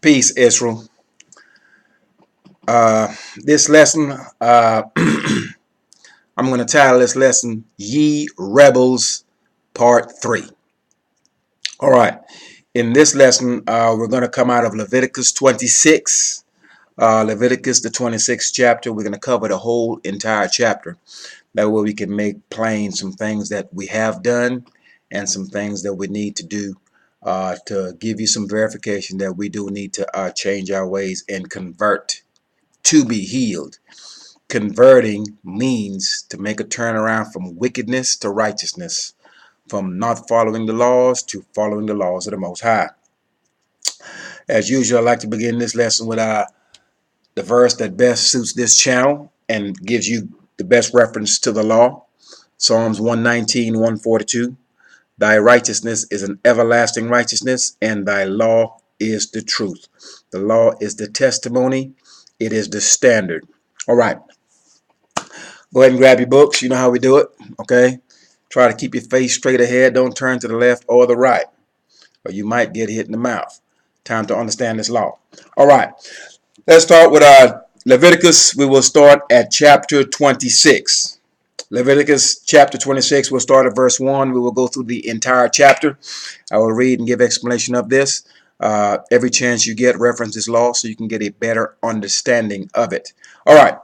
Peace, Israel. This lesson, I'm going to title this lesson, Ye Rebels, Part 3. All right. In this lesson, we're going to come out of Leviticus 26. Leviticus, the 26th chapter. We're going to cover the whole entire chapter. That way we can make plain some things that we have done and some things that we need to do to give you some verification that we do need to change our ways and convert to be healed. Converting means to make a turnaround from wickedness to righteousness, from not following the laws to following the laws of the Most High. As usual, I like to begin this lesson with the verse that best suits this channel and gives you the best reference to the law. Psalms 119, 142. Thy righteousness is an everlasting righteousness, and thy law is the truth. The law is the testimony. It is the standard. All right. Go ahead and grab your books. You know how we do it. Okay. Try to keep your face straight ahead. Don't turn to the left or the right, or you might get hit in the mouth. Time to understand this law. All right. Let's start with Leviticus. We will start at chapter 26. Leviticus chapter 26. We'll start at verse 1. We will go through the entire chapter. I will read and give explanation of this. Every chance you get, reference this law so you can get a better understanding of it. All right.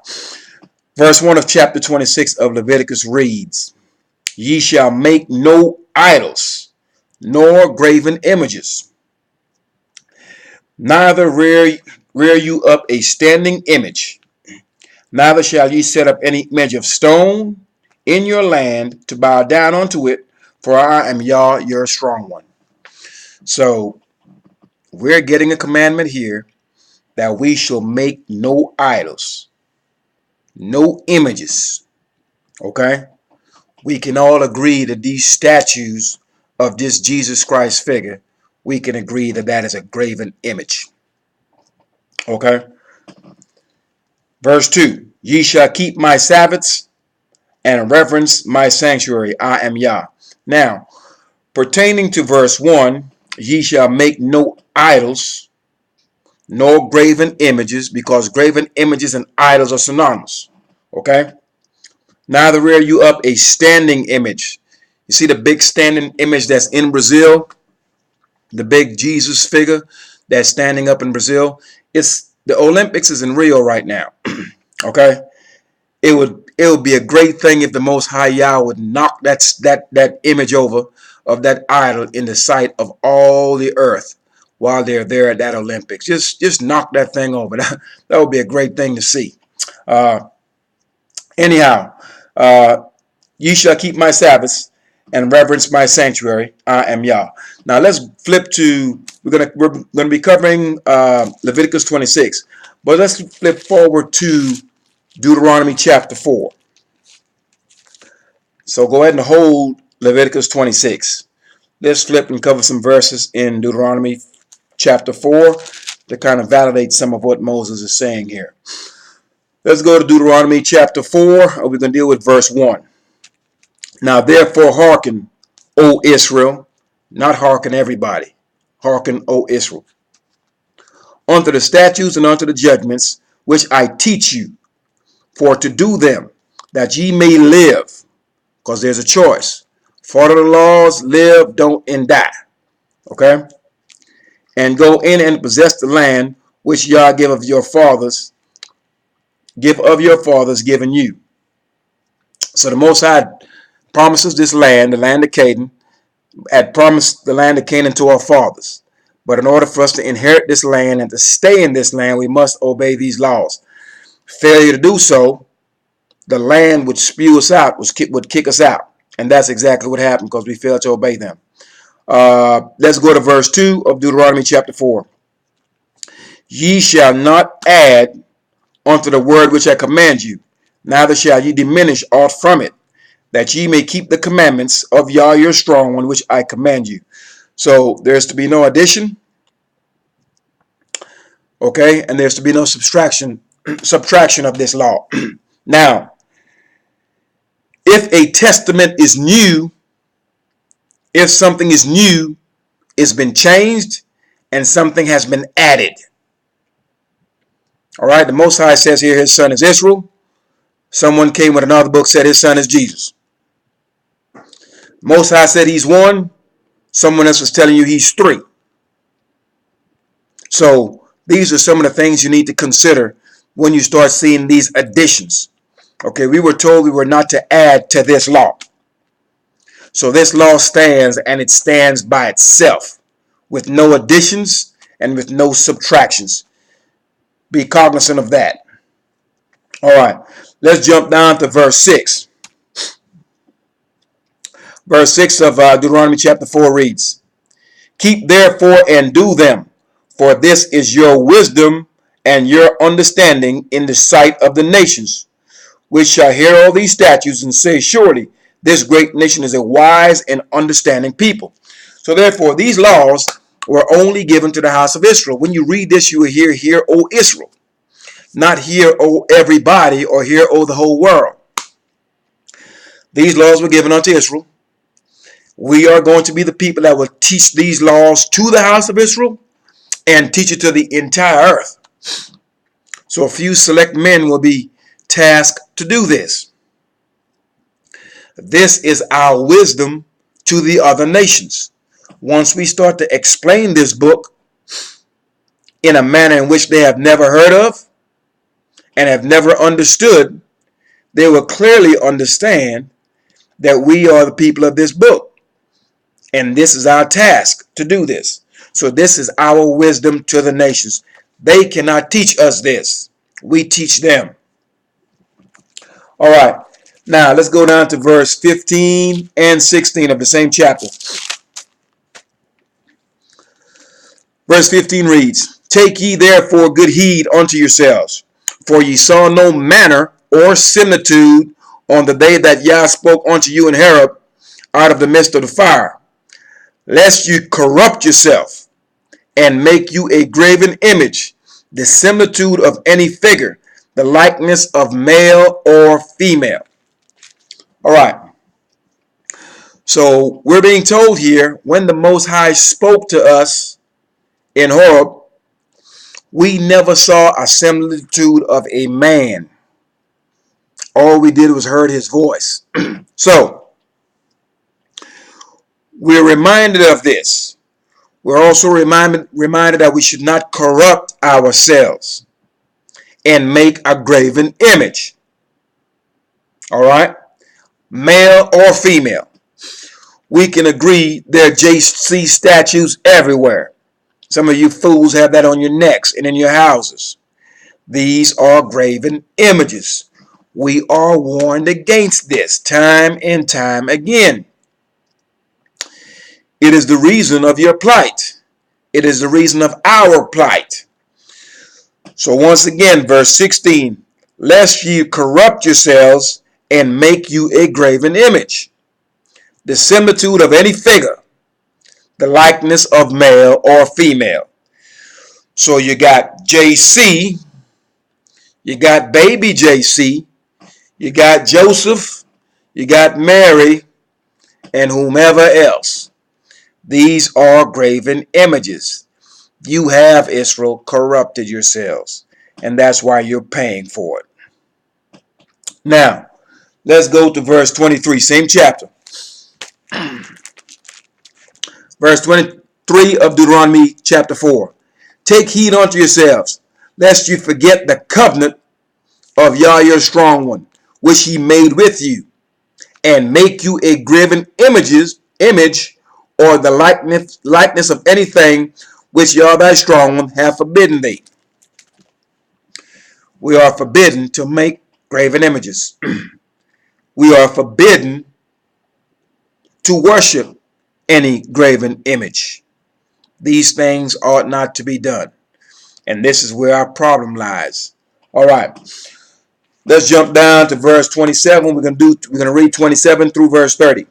Verse 1 of chapter 26 of Leviticus reads, Ye shall make no idols, nor graven images, neither rear you up a standing image, neither shall ye set up any image of stone in your land to bow down unto it, for I am Yah, your strong one. So we're getting a commandment here that we shall make no idols, no images. Okay? We can all agree that these statues of this Jesus Christ figure, we can agree that that is a graven image. Okay? Verse 2, Ye shall keep my Sabbaths and reverence my sanctuary. I am Yah. Now, pertaining to verse 1, ye shall make no idols, nor graven images, because graven images and idols are synonymous. Okay? Neither rear you up a standing image. You see the big standing image that's in Brazil? The big Jesus figure that's standing up in Brazil? It's the Olympics is in Rio right now. Okay? It would be a great thing if the Most High Yah would knock that image over of that idol in the sight of all the earth while they're there at that Olympics. Just knock that thing over. That would be a great thing to see. Anyhow, ye shall keep my Sabbaths and reverence my sanctuary. I am Yah. Now let's flip to, we're gonna be covering Leviticus 26, but let's flip forward to Deuteronomy chapter 4. So go ahead and hold Leviticus 26. Let's flip and cover some verses in Deuteronomy chapter 4 to kind of validate some of what Moses is saying here. Let's go to Deuteronomy chapter 4. We're going to deal with verse 1. Now therefore hearken, O Israel, not hearken everybody. Hearken, O Israel, unto the statutes and unto the judgments which I teach you, for to do them, that ye may live. Because there's a choice. Follow the laws, live, don't, and die. Okay? And go in and possess the land which Yah give of your fathers given you. So the Most High promises this land, the land of Canaan, had promised the land of Canaan to our fathers. But in order for us to inherit this land and to stay in this land, we must obey these laws. Failure to do so, the land would spew us out, would kick us out. And that's exactly what happened because we failed to obey them. Let's go to verse 2 of Deuteronomy chapter 4. Ye shall not add unto the word which I command you, neither shall ye diminish aught from it, that ye may keep the commandments of Yah your strong one, which I command you. So there's to be no addition, okay, and there's to be no subtraction of this law. Now, if a testament is new, if something is new, it's been changed, and something has been added. All right, the Most High says here his son is Israel. Someone came with another book, said his son is Jesus. Most High said he's one. Someone else was telling you he's three. So these are some of the things you need to consider when you start seeing these additions. Okay, we were told we were not to add to this law. So this law stands, and it stands by itself with no additions and with no subtractions. Be cognizant of that. All right, let's jump down to verse 6. Verse 6 of Deuteronomy chapter 4 reads, "Keep therefore and do them, for this is your wisdom and your understanding in the sight of the nations, which shall hear all these statutes and say, surely this great nation is a wise and understanding people." So therefore, these laws were only given to the house of Israel. When you read this, you will hear, O Israel. Not hear, O everybody, or hear, O the whole world. These laws were given unto Israel. We are going to be the people that will teach these laws to the house of Israel and teach it to the entire earth. So a few select men will be tasked to do this. This is our wisdom to the other nations. Once we start to explain this book in a manner in which they have never heard of and have never understood, they will clearly understand that we are the people of this book. And this is our task to do this. So this is our wisdom to the nations. They cannot teach us this. We teach them. All right. Now let's go down to verse 15 and 16 of the same chapter. Verse 15 reads, "Take ye therefore good heed unto yourselves, for ye saw no manner or similitude on the day that Yah spoke unto you in Horeb out of the midst of the fire, lest you corrupt yourself and make you a graven image, the similitude of any figure, the likeness of male or female." All right. So we're being told here, when the Most High spoke to us in Horeb, we never saw a similitude of a man. All we did was heard his voice. So we're reminded of this. We're also reminded that we should not corrupt ourselves and make a graven image. All right? Male or female. We can agree there are JC statues everywhere. Some of you fools have that on your necks and in your houses. These are graven images. We are warned against this time and time again. It is the reason of your plight. It is the reason of our plight. So once again, verse 16, "Lest ye corrupt yourselves and make you a graven image, the similitude of any figure, the likeness of male or female." So you got JC, you got baby JC, you got Joseph, you got Mary, and whomever else. These are graven images. You have, Israel, corrupted yourselves, and that's why you're paying for it. Now, let's go to verse 23, same chapter. Verse 23 of Deuteronomy chapter 4. "Take heed unto yourselves, lest you forget the covenant of Yah your strong one, which he made with you, and make you a graven image, or the likeness of anything which Yah thy strong one hath forbidden thee." We are forbidden to make graven images. We are forbidden to worship any graven image. These things ought not to be done. And this is where our problem lies. All right. Let's jump down to verse 27. We're going to read 27 through verse 30.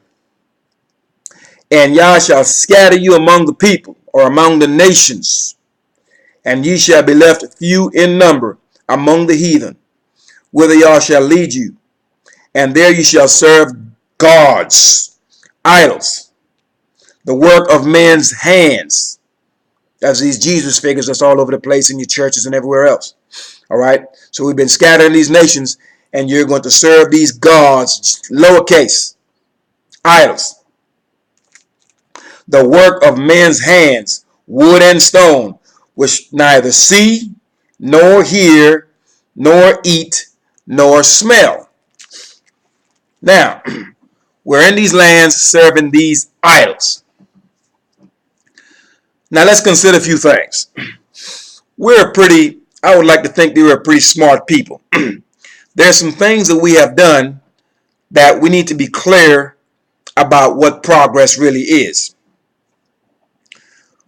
"And Yah shall scatter you among the people, or among the nations, and ye shall be left few in number among the heathen, whither Yah shall lead you. And there you shall serve gods, idols, the work of men's hands, That's these Jesus figures that's all over the place in your churches and everywhere else. All right. So we've been scattered in these nations, and you're going to serve these gods, lowercase, idols. The work of men's hands, wood and stone, which neither see, nor hear, nor eat, nor smell. Now, we're in these lands serving these idols. Now, let's consider a few things. I would like to think we're a pretty smart people. There's some things that we have done that we need to be clear about what progress really is.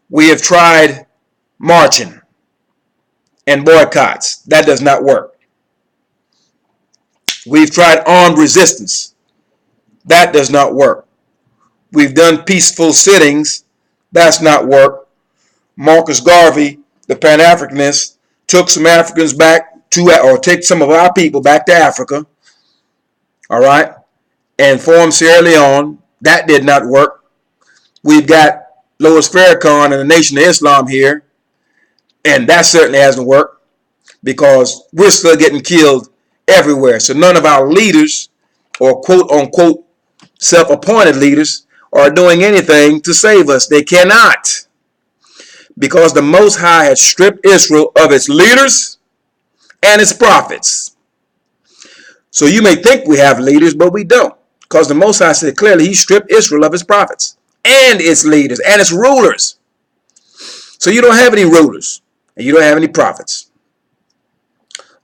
We have tried marching and boycotts. That does not work. We've tried armed resistance. That does not work. We've done peaceful sittings. That's not work. Marcus Garvey, the Pan-Africanist, took some Africans back to, or take some of our people back to Africa, all right, and formed Sierra Leone. That did not work. We've got Louis Farrakhan and the Nation of Islam here, and that certainly hasn't worked because we're still getting killed everywhere. So none of our leaders, or quote-unquote self-appointed leaders, are doing anything to save us. They cannot, because the Most High has stripped Israel of its leaders and its prophets. So you may think we have leaders, but we don't, because the Most High said clearly he stripped Israel of its prophets and its leaders and its rulers. So you don't have any rulers and you don't have any prophets.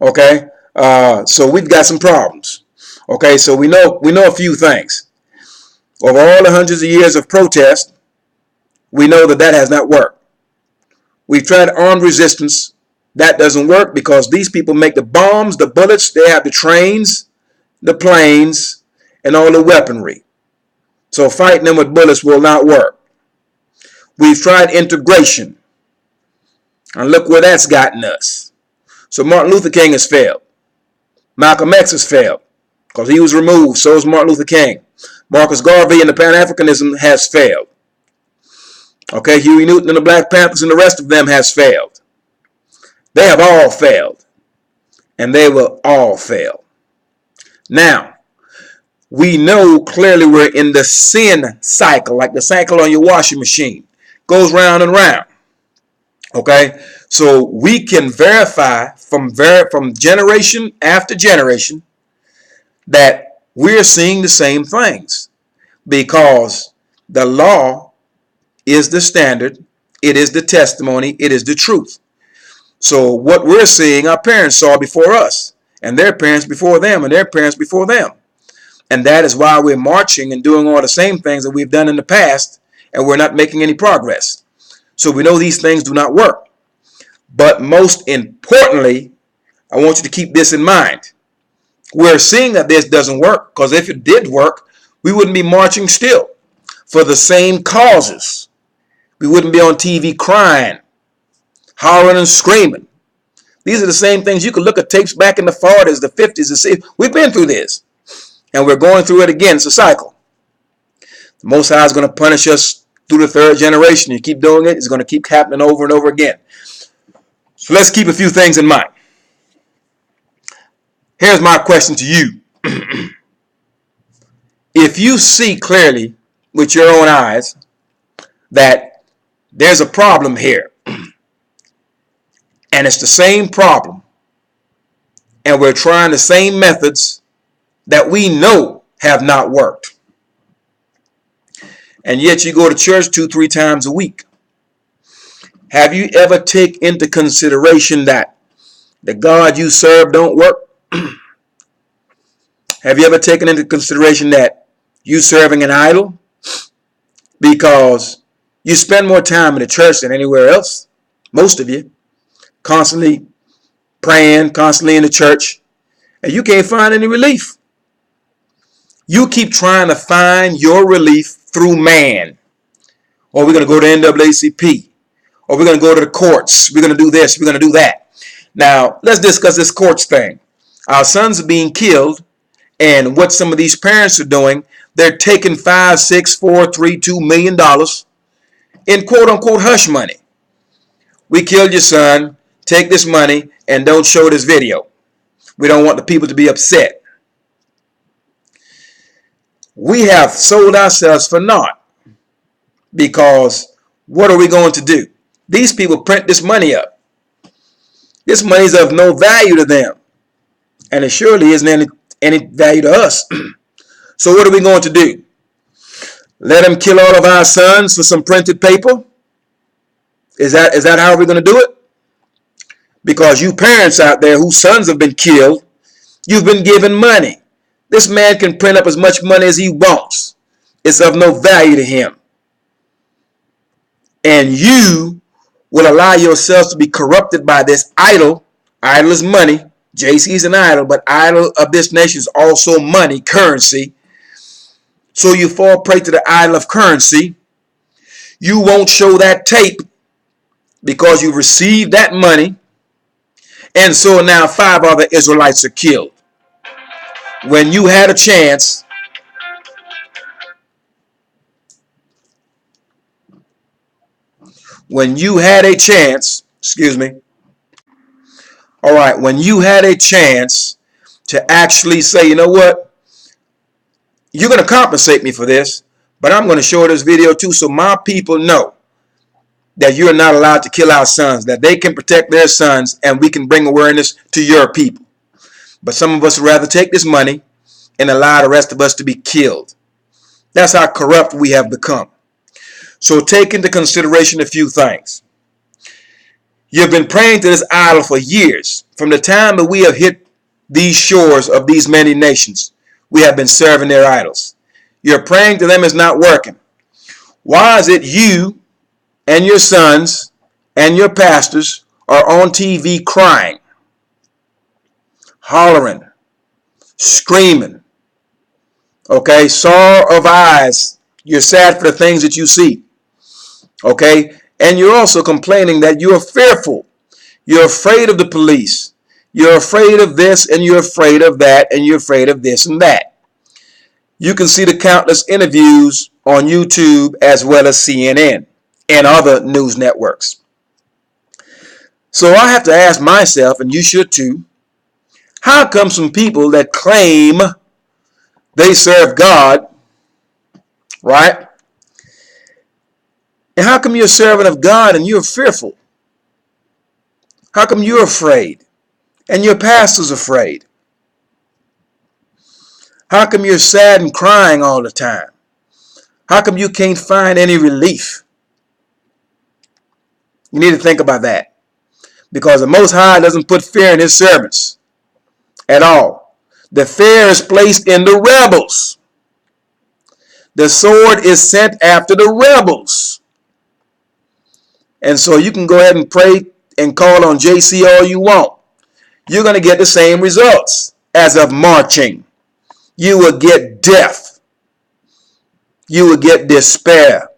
Okay, so we've got some problems. Okay, so we know a few things. Over all the hundreds of years of protest, we know that has not worked. We've tried armed resistance. That doesn't work because these people make the bombs, the bullets, they have the trains, the planes, and all the weaponry. So fighting them with bullets will not work. We've tried integration, and look where that's gotten us. So Martin Luther King has failed. Malcolm X has failed because he was removed. So is Martin Luther King. Marcus Garvey and the Pan-Africanism has failed. Okay, Huey Newton and the Black Panthers and the rest of them has failed. They have all failed, and they will all fail. Now, we know clearly we're in the sin cycle, like the cycle on your washing machine. Goes round and round. Okay, so we can verify from generation after generation that we're seeing the same things, because the law is the standard, it is the testimony, it is the truth. So what we're seeing, our parents saw before us, and their parents before them, and their parents before them. And that is why we're marching and doing all the same things that we've done in the past, and we're not making any progress. So we know these things do not work. But most importantly, I want you to keep this in mind. We're seeing that this doesn't work, because if it did work, we wouldn't be marching still for the same causes. We wouldn't be on TV crying, hollering and screaming. These are the same things. You can look at tapes back in the 40s, the 50s, and see we've been through this. And we're going through it again. It's a cycle. The Most High is going to punish us through the third generation. You keep doing it, it's going to keep happening over and over again. So let's keep a few things in mind. Here's my question to you. If you see clearly with your own eyes that there's a problem here, and it's the same problem, and we're trying the same methods that we know have not worked, and yet you go to church 2-3 times a week, have you ever taken into consideration that the God you serve don't work? Have you ever taken into consideration that you serving an idol? Because you spend more time in the church than anywhere else, most of you, constantly praying, constantly in the church, and you can't find any relief. You keep trying to find your relief through man. Or we're going to go to NAACP. Or we're going to go to the courts. We're going to do this. We're going to do that. Now, let's discuss this courts thing. Our sons are being killed, and what some of these parents are doing, they're taking $5, $6, $4, $3, $2 million in quote-unquote hush money. We killed your son. Take this money and don't show this video. We don't want the people to be upset. We have sold ourselves for naught, because what are we going to do? These people print this money up. This money is of no value to them, and it surely isn't any value to us. So what are we going to do? Let them kill all of our sons for some printed paper? Is that how we're going to do it? Because you parents out there whose sons have been killed, you've been given money. This man can print up as much money as he wants. It's of no value to him. And you will allow yourselves to be corrupted by this idol. Idol is money. JC is an idol, but idol of this nation is also money, currency. So you fall prey to the idol of currency. You won't show that tape because you received that money. And so now 5 other Israelites are killed. When you had a chance, when you had a chance to actually say, you know what, you're going to compensate me for this, but I'm going to show this video too, so my people know that you're not allowed to kill our sons, that they can protect their sons, and we can bring awareness to your people. But some of us would rather take this money and allow the rest of us to be killed. That's how corrupt we have become. So take into consideration a few things. You've been praying to this idol for years. From the time that we have hit these shores of these many nations, we have been serving their idols. Your praying to them is not working. Why is it you and your sons and your pastors are on TV crying, hollering, screaming, okay, sorrow of eyes? You're sad for the things that you see, okay, and you're also complaining that you're fearful. You're afraid of the police. You're afraid of this, and you're afraid of that, and you're afraid of this and that. You can see the countless interviews on YouTube as well as CNN and other news networks. So I have to ask myself, and you should too, how come some people that claim they serve God, right? And how come you're a servant of God and you're fearful? How come you're afraid and your pastor's afraid? How come you're sad and crying all the time? How come you can't find any relief? You need to think about that, because the Most High doesn't put fear in his servants at all. The fear is placed in the rebels. The sword is sent after the rebels. And so you can go ahead and pray and call on JC all you want. You're going to get the same results as of marching. You will get death. You will get despair,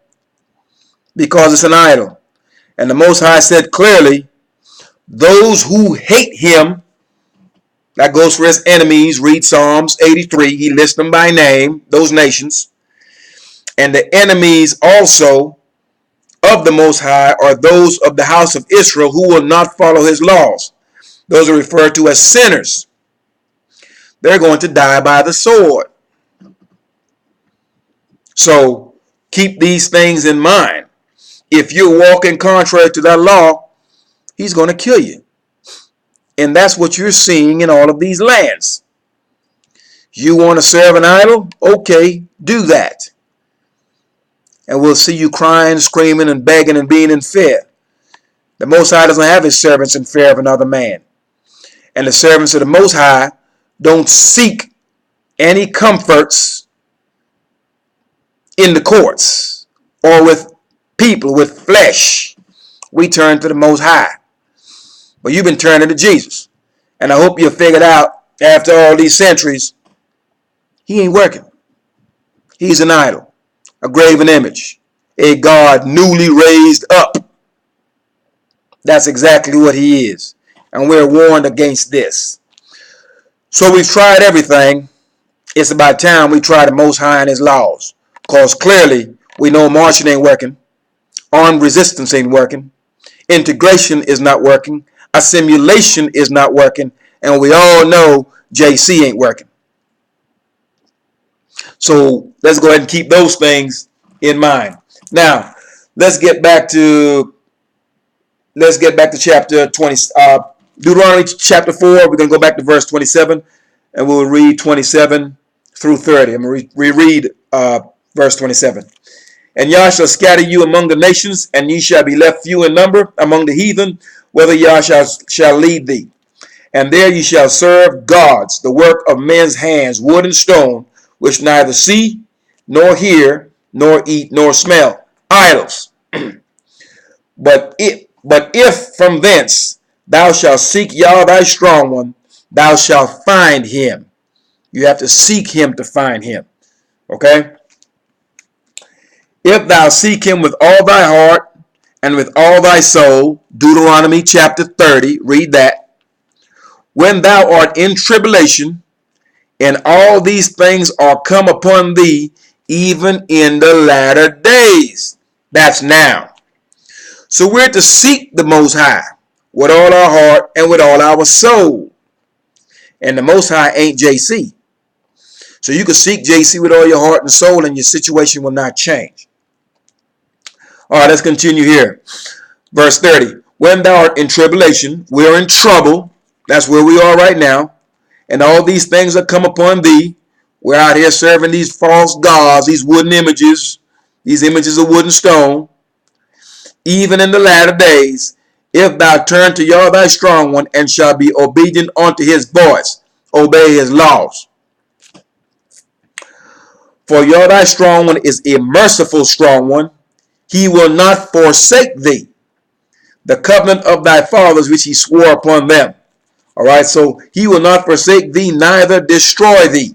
because it's an idol. And the Most High said clearly, those who hate him, that goes for his enemies. Read Psalms 83. He lists them by name, those nations. And the enemies also of the Most High are those of the house of Israel who will not follow his laws. Those are referred to as sinners. They're going to die by the sword. So keep these things in mind. If you're walking contrary to that law, he's going to kill you. And that's what you're seeing in all of these lands. You want to serve an idol? Okay, do that. And we'll see you crying, screaming, and begging and being in fear. The Most High doesn't have his servants in fear of another man. And the servants of the Most High don't seek any comforts in the courts or with people, with flesh. We turn to the Most High. But you've been turning to Jesus. And I hope you figured out after all these centuries, he ain't working. He's an idol, a graven image, a God newly raised up. That's exactly what he is. And we're warned against this. So we've tried everything. It's about time we try the Most High and his laws. Because clearly we know marching ain't working. Armed resistance ain't working. Integration is not working. Assimilation is not working. And we all know JC ain't working. So let's go ahead and keep those things in mind. Now, let's get back to chapter 20, Deuteronomy chapter 4. We're going to go back to verse 27, and we'll read 27 through 30. I'm going to reread verse 27. And Yah shall scatter you among the nations, and ye shall be left few in number among the heathen, whither Yah shall lead thee. And there ye shall serve gods, the work of men's hands, wood and stone, which neither see, nor hear, nor eat, nor smell, idols. But if from thence thou shalt seek Yah thy strong one, thou shalt find him. You have to seek him to find him. Okay? If thou seek him with all thy heart and with all thy soul, Deuteronomy chapter 30, read that. When thou art in tribulation, and all these things are come upon thee, even in the latter days. That's now. So we're to seek the Most High with all our heart and with all our soul. And the Most High ain't JC. So you can seek JC with all your heart and soul, and your situation will not change. All right, let's continue here. Verse 30. When thou art in tribulation, we're in trouble. That's where we are right now. And all these things are come upon thee. We're out here serving these false gods, these wooden images, these images of wood and stone. Even in the latter days, if thou turn to Yah thy strong one, and shall be obedient unto his voice, obey his laws. For Yah thy strong one is a merciful strong one. He will not forsake thee, the covenant of thy fathers which he swore upon them. All right, so he will not forsake thee, neither destroy thee,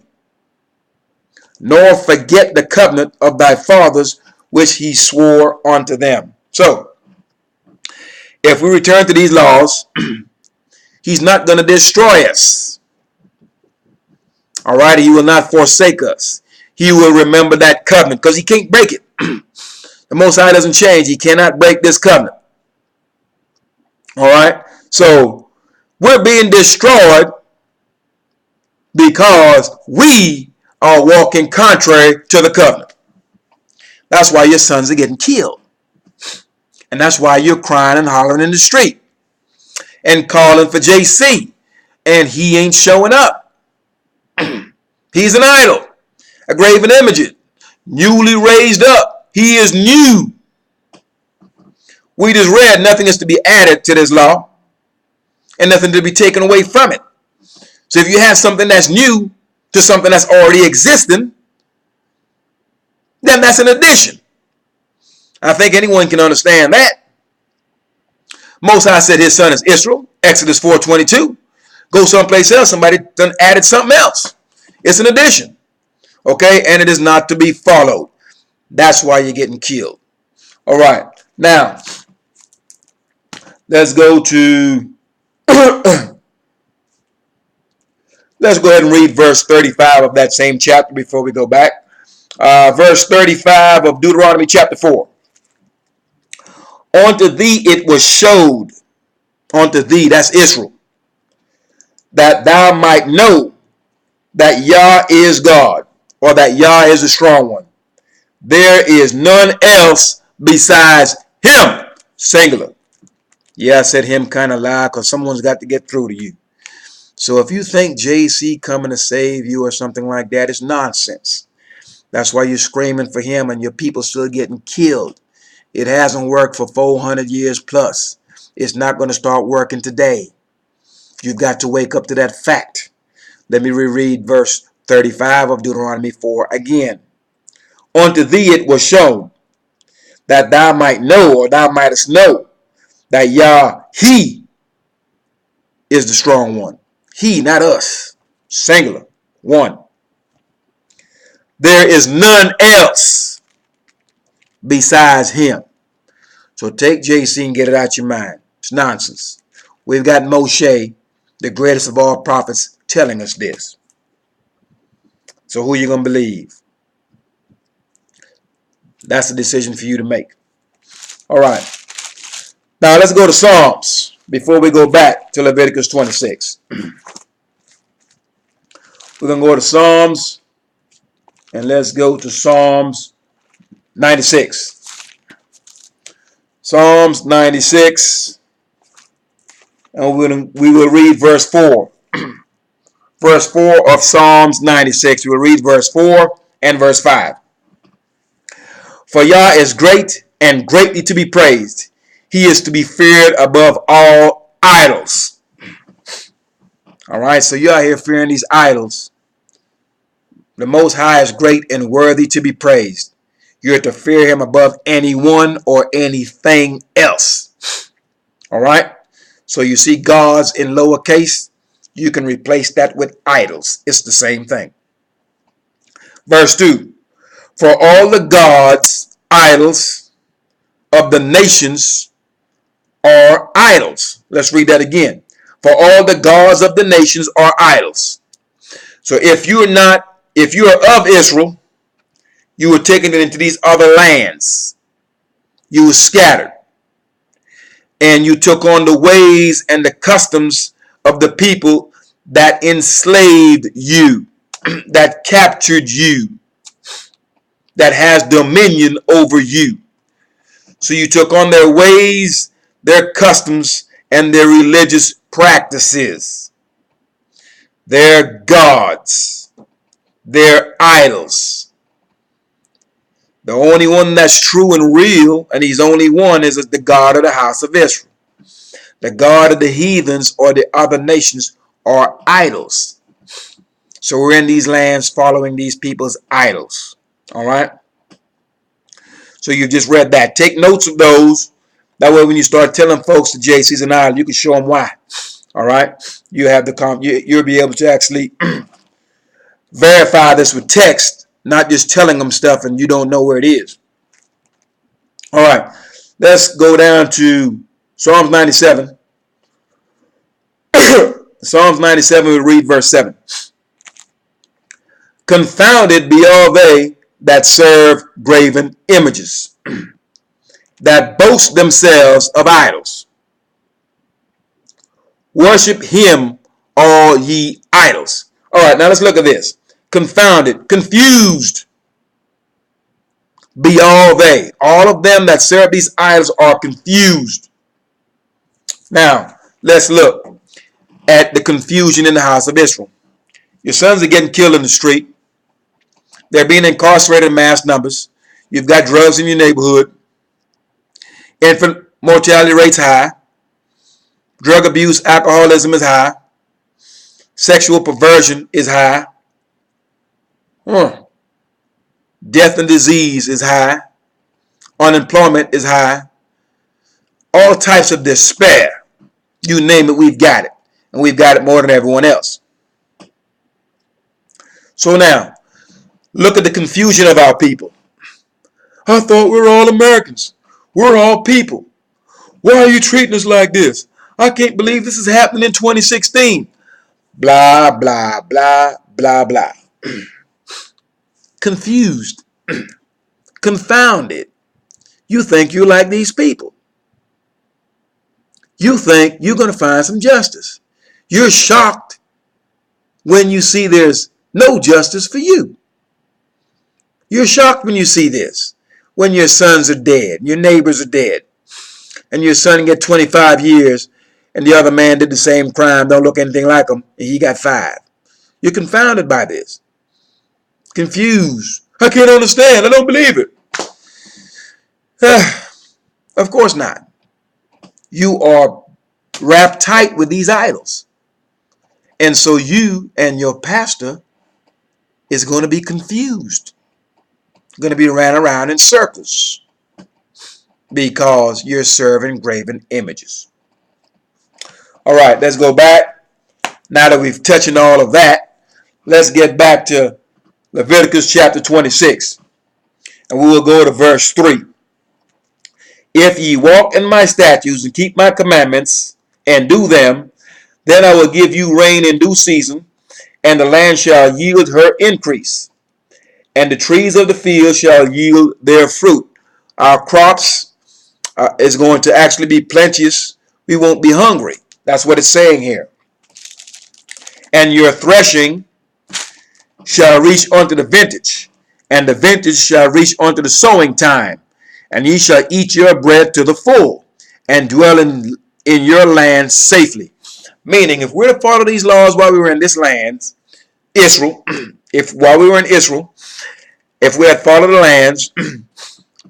nor forget the covenant of thy fathers which he swore unto them. So, if we return to these laws, he's not going to destroy us. All right, he will not forsake us. He will remember that covenant because he can't break it. The Most High doesn't change. He cannot break this covenant. All right, so we're being destroyed because we are walking contrary to the covenant. That's why your sons are getting killed. And that's why you're crying and hollering in the street and calling for JC. And he ain't showing up. He's an idol, a graven image, newly raised up. He is new. We just read nothing is to be added to this law and nothing to be taken away from it. So if you have something that's new to something that's already existing, then that's an addition. I think anyone can understand that. Most High said his son is Israel, Exodus 4:22. Go someplace else, somebody done added something else. It's an addition. Okay, and it is not to be followed. That's why you're getting killed. All right, now let's go to let's go ahead and read verse 35 of that same chapter before we go back. Verse 35 of Deuteronomy chapter 4. Unto thee it was showed, unto thee, that's Israel, that thou might know that Yah is God, or that Yah is the strong one. There is none else besides him, singular. Yeah, I said him kind of loud because someone's got to get through to you. So if you think JC coming to save you or something like that, it's nonsense. That's why you're screaming for him and your people still getting killed. It hasn't worked for 400 years plus. It's not going to start working today. You've got to wake up to that fact. Let me reread verse 35 of Deuteronomy 4 again. Unto thee it was shown that thou might know, or thou mightest know, that Yah, he is the strong one. He, not us. Singular. One. There is none else besides him. So take JC and get it out your mind. It's nonsense. We've got Moshe, the greatest of all prophets, telling us this. So who are you going to believe? That's a decision for you to make. All right. Now let's go to Psalms before we go back to Leviticus 26. We're going to go to Psalms, and let's go to Psalms 96. Psalms 96, and we will read verse 4. Verse 4 of Psalms 96. We will read verse 4 and verse 5. For Yah is great and greatly to be praised. He is to be feared above all idols. All right, so you're out here fearing these idols. The Most High is great and worthy to be praised. You're to fear him above anyone or anything else. All right, so you see gods in lowercase, you can replace that with idols. It's the same thing. Verse 2. For all the gods, idols of the nations are idols. Let's read that again. For all the gods of the nations are idols. So if you're of Israel, you were taken into these other lands. You were scattered. And you took on the ways and the customs of the people that enslaved you, that captured you, that has dominion over you. So you took on their ways, their customs, and their religious practices, their gods, their idols. The only one that's true and real, and he's only one, is the God of the house of Israel. The God of the heathens or the other nations are idols. So we're in these lands following these people's idols. All right? So you just read that. Take notes of those. That way when you start telling folks the JC's an idol, you can show them why. All right? You have you'll be able to actually verify this with text, not just telling them stuff and you don't know where it is. All right. Let's go down to Psalms 97. Psalms 97, we read verse 7. Confounded be all they that serve graven images, that boast themselves of idols. Worship him, all ye idols. All right, now let's look at this. Confounded, confused be all they. All of them that serve these idols are confused. Now, let's look at the confusion in the house of Israel. Your sons are getting killed in the street. They're being incarcerated in mass numbers. You've got drugs in your neighborhood. Infant mortality rates high. Drug abuse, alcoholism is high. Sexual perversion is high. Death and disease is high. Unemployment is high. All types of despair. You name it, we've got it. And we've got it more than everyone else. So now, look at the confusion of our people. I thought we were all Americans. We're all people. Why are you treating us like this? I can't believe this is happening in 2016. Blah, blah, blah, blah, blah. Confused. Confounded. You think you're like these people. You think you're going to find some justice. You're shocked when you see there's no justice for you. You're shocked when you see this. When your sons are dead, your neighbors are dead, and your son get 25 years, and the other man did the same crime, don't look anything like him, and he got 5. You're confounded by this. Confused. I can't understand. I don't believe it. Of course not. You are wrapped tight with these idols. And so you and your pastor is going to be confused. Going to be ran around in circles because you're serving graven images. All right, let's go back. Now that we've touched on all of that, let's get back to Leviticus chapter 26. And we will go to verse 3. If ye walk in my statutes and keep my commandments and do them, then I will give you rain in due season, and the land shall yield her increase, and the trees of the field shall yield their fruit. Our crops, is going to actually be plenteous. We won't be hungry. That's what it's saying here. And your threshing shall reach unto the vintage, and the vintage shall reach unto the sowing time, and ye shall eat your bread to the full, and dwell in your land safely. Meaning, if we're to follow these laws while we were in this land, Israel, while we were in Israel, if we had followed the lands,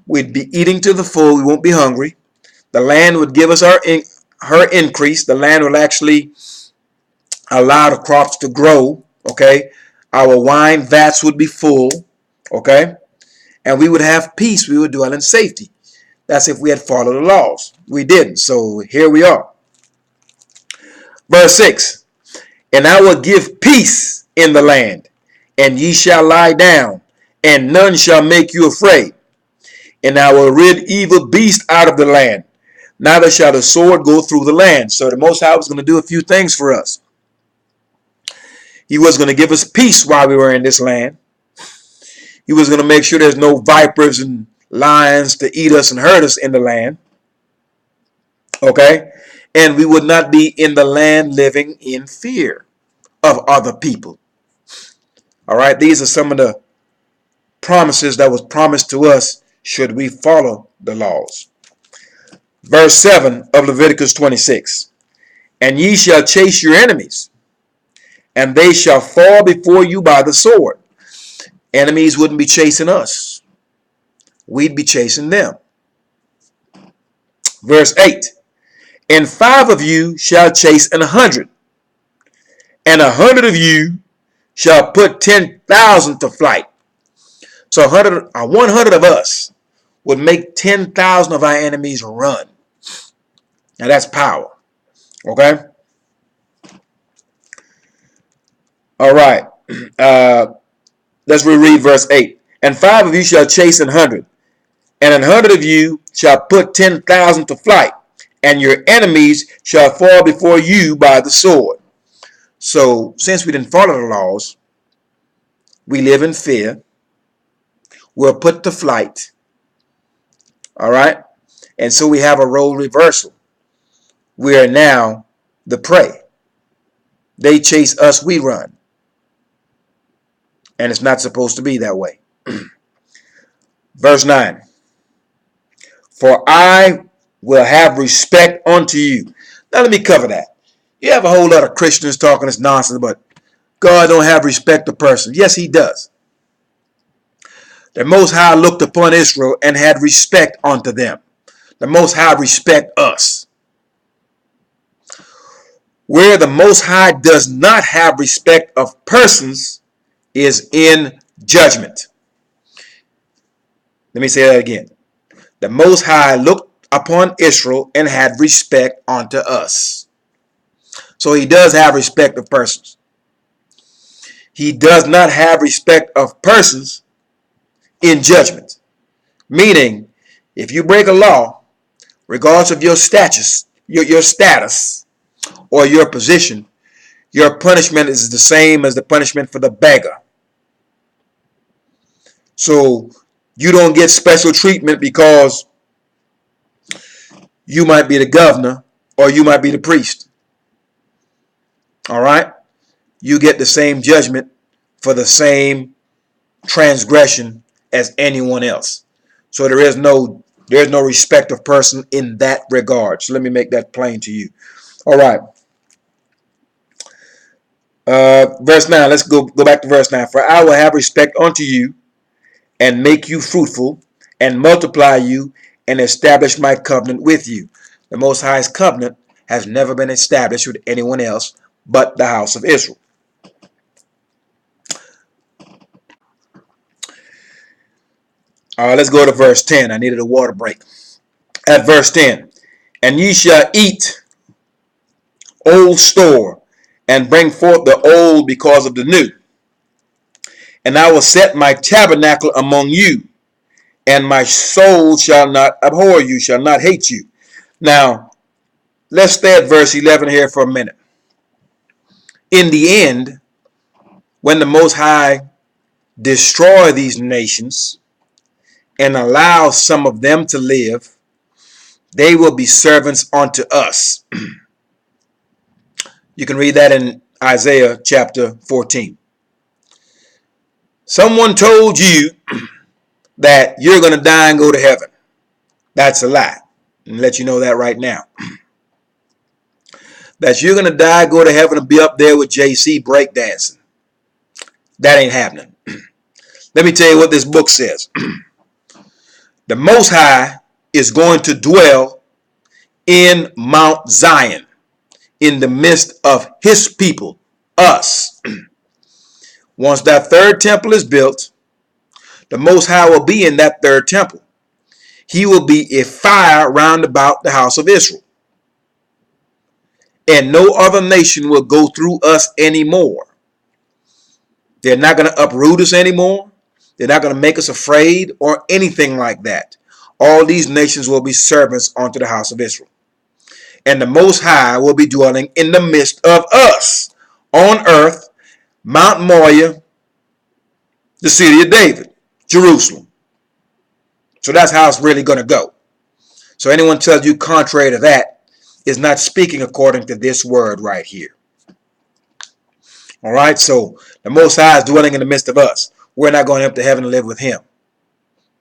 we'd be eating to the full. We won't be hungry. The land would give us her increase. The land will actually allow the crops to grow. Okay, our wine vats would be full. Okay, and we would have peace. We would dwell in safety. That's if we had followed the laws. We didn't. So here we are. Verse 6. And I will give peace in the land, and ye shall lie down, and none shall make you afraid. And I will rid evil beasts out of the land, neither shall the sword go through the land. So the Most High was going to do a few things for us. He was going to give us peace while we were in this land. He was going to make sure there's no vipers and lions to eat us and hurt us in the land. Okay? And we would not be in the land living in fear of other people. All right? These are some of the promises that was promised to us should we follow the laws. Verse 7 of Leviticus 26. And ye shall chase your enemies, and they shall fall before you by the sword. Enemies wouldn't be chasing us. We'd be chasing them. Verse 8. And 5 of you shall chase 100, and 100 of you shall put 10,000 to flight. So 100 of us would make 10,000 of our enemies run. Now that's power. Okay? All right. Let's reread verse 8. And 5 of you shall chase 100, and 100 of you shall put 10,000 to flight, and your enemies shall fall before you by the sword. So, since we didn't follow the laws, we live in fear. We're put to flight. All right? And so we have a role reversal. We are now the prey. They chase us, we run. And it's not supposed to be that way. Verse 9. For I will have respect unto you. Now let me cover that. You have a whole lot of Christians talking this nonsense, but God don't have respect to persons. Yes, he does. The Most High looked upon Israel and had respect unto them. The Most High respect us. Where the Most High does not have respect of persons is in judgment. Let me say that again. The Most High looked upon Israel and had respect unto us. So he does have respect of persons. He does not have respect of persons in judgment. Meaning, if you break a law, regardless of your status, or your position, your punishment is the same as the punishment for the beggar. So you don't get special treatment because you might be the governor or you might be the priest. All right? You get the same judgment for the same transgression as anyone else. So there's no respect of person in that regard. So let me make that plain to you. All right. Verse 9. Let's go back to verse 9. For I will have respect unto you, and make you fruitful, and multiply you, and establish my covenant with you. The Most High's covenant has never been established with anyone else but the house of Israel. Let's go to verse 10. I needed a water break. At verse 10. And ye shall eat old store, and bring forth the old because of the new. And I will set my tabernacle among you, and my soul shall not abhor you, shall not hate you. Now, let's stay at verse 11 here for a minute. In the end, when the Most High destroy these nations and allow some of them to live, They will be servants unto us. You can read that in Isaiah chapter 14. Someone told you that you're going to die and go to heaven. That's a lie. And let you know that right now. That you're going to die, go to heaven, and be up there with JC breakdancing. That ain't happening. Let me tell you what this book says. The Most High is going to dwell in Mount Zion, in the midst of his people, us. Once that third temple is built, the Most High will be in that third temple. He will be a fire round about the house of Israel. And no other nation will go through us anymore. They're not going to uproot us anymore. They're not going to make us afraid or anything like that. All these nations will be servants unto the house of Israel. And the Most High will be dwelling in the midst of us on earth, Mount Moriah, the city of David, Jerusalem. So that's how it's really going to go. So anyone tells you contrary to that is not speaking according to this word right here. All right, so the Most High is dwelling in the midst of us. We're not going up to heaven to live with him.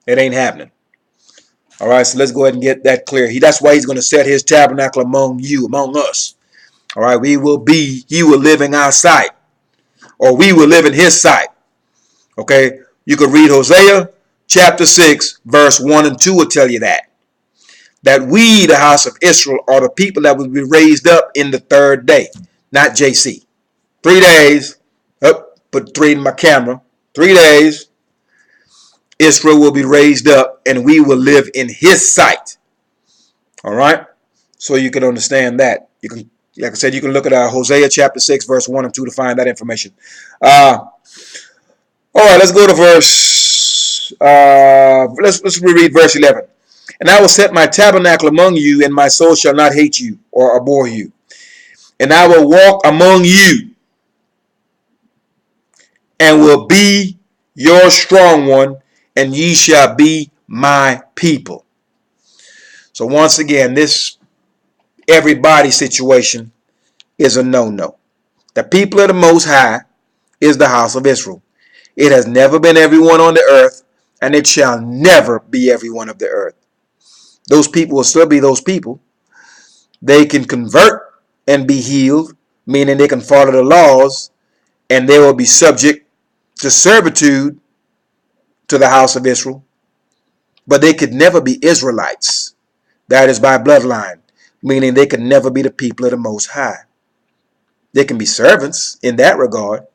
It ain't happening. All right, so let's go ahead and get that clear. That's why he's going to set his tabernacle among you, among us. All right, he will live in our sight, or we will live in his sight. Okay, you could read Hosea chapter 6, verse 1 and 2 will tell you that. That we, the house of Israel, are the people that will be raised up in the third day, not JC. 3 days, put 3 in my camera, 3 days, Israel will be raised up and we will live in his sight. All right, so you can understand that. You can, like I said, you can look at Hosea chapter 6, verse 1 and 2 to find that information. All right, let's go to verse, let's reread verse 11. And I will set my tabernacle among you, and my soul shall not hate you or abhor you. And I will walk among you, and will be your strong one, and ye shall be my people. So once again, this everybody situation is a no-no. The people of the Most High is the house of Israel. It has never been everyone on the earth, and it shall never be everyone of the earth. Those people will still be those people. They can convert and be healed, meaning they can follow the laws, and they will be subject to servitude to the house of Israel. But they could never be Israelites. That is by bloodline, meaning they can never be the people of the Most High. They can be servants in that regard,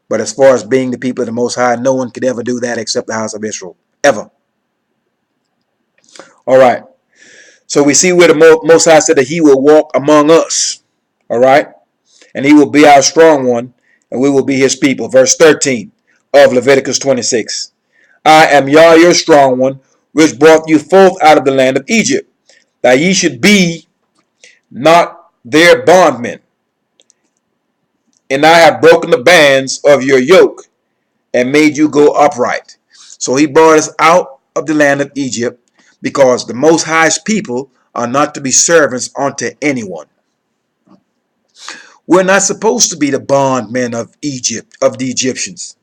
but as far as being the people of the Most High, no one could ever do that except the house of Israel, ever. All right. So we see where the Most High said that he will walk among us. All right. And he will be our strong one, and we will be his people. Verse 13 of Leviticus 26. I am Yah, your strong one, which brought you forth out of the land of Egypt, that ye should be not their bondmen. And I have broken the bands of your yoke and made you go upright. So he brought us out of the land of Egypt, because the Most High's people are not to be servants unto anyone. We're not supposed to be the bondmen of Egypt, of the Egyptians.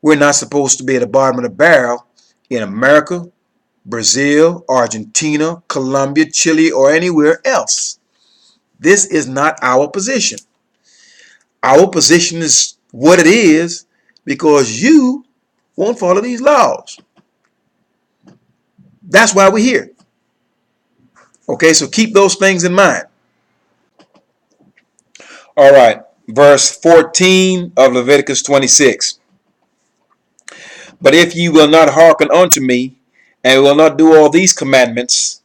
We're not supposed to be at the bottom of the barrel in America, Brazil, Argentina, Colombia, Chile, or anywhere else. This is not our position. Our position is what it is because you won't follow these laws. That's why we're here. Okay, so keep those things in mind. All right, verse 14 of Leviticus 26. But if ye will not hearken unto me, and will not do all these commandments,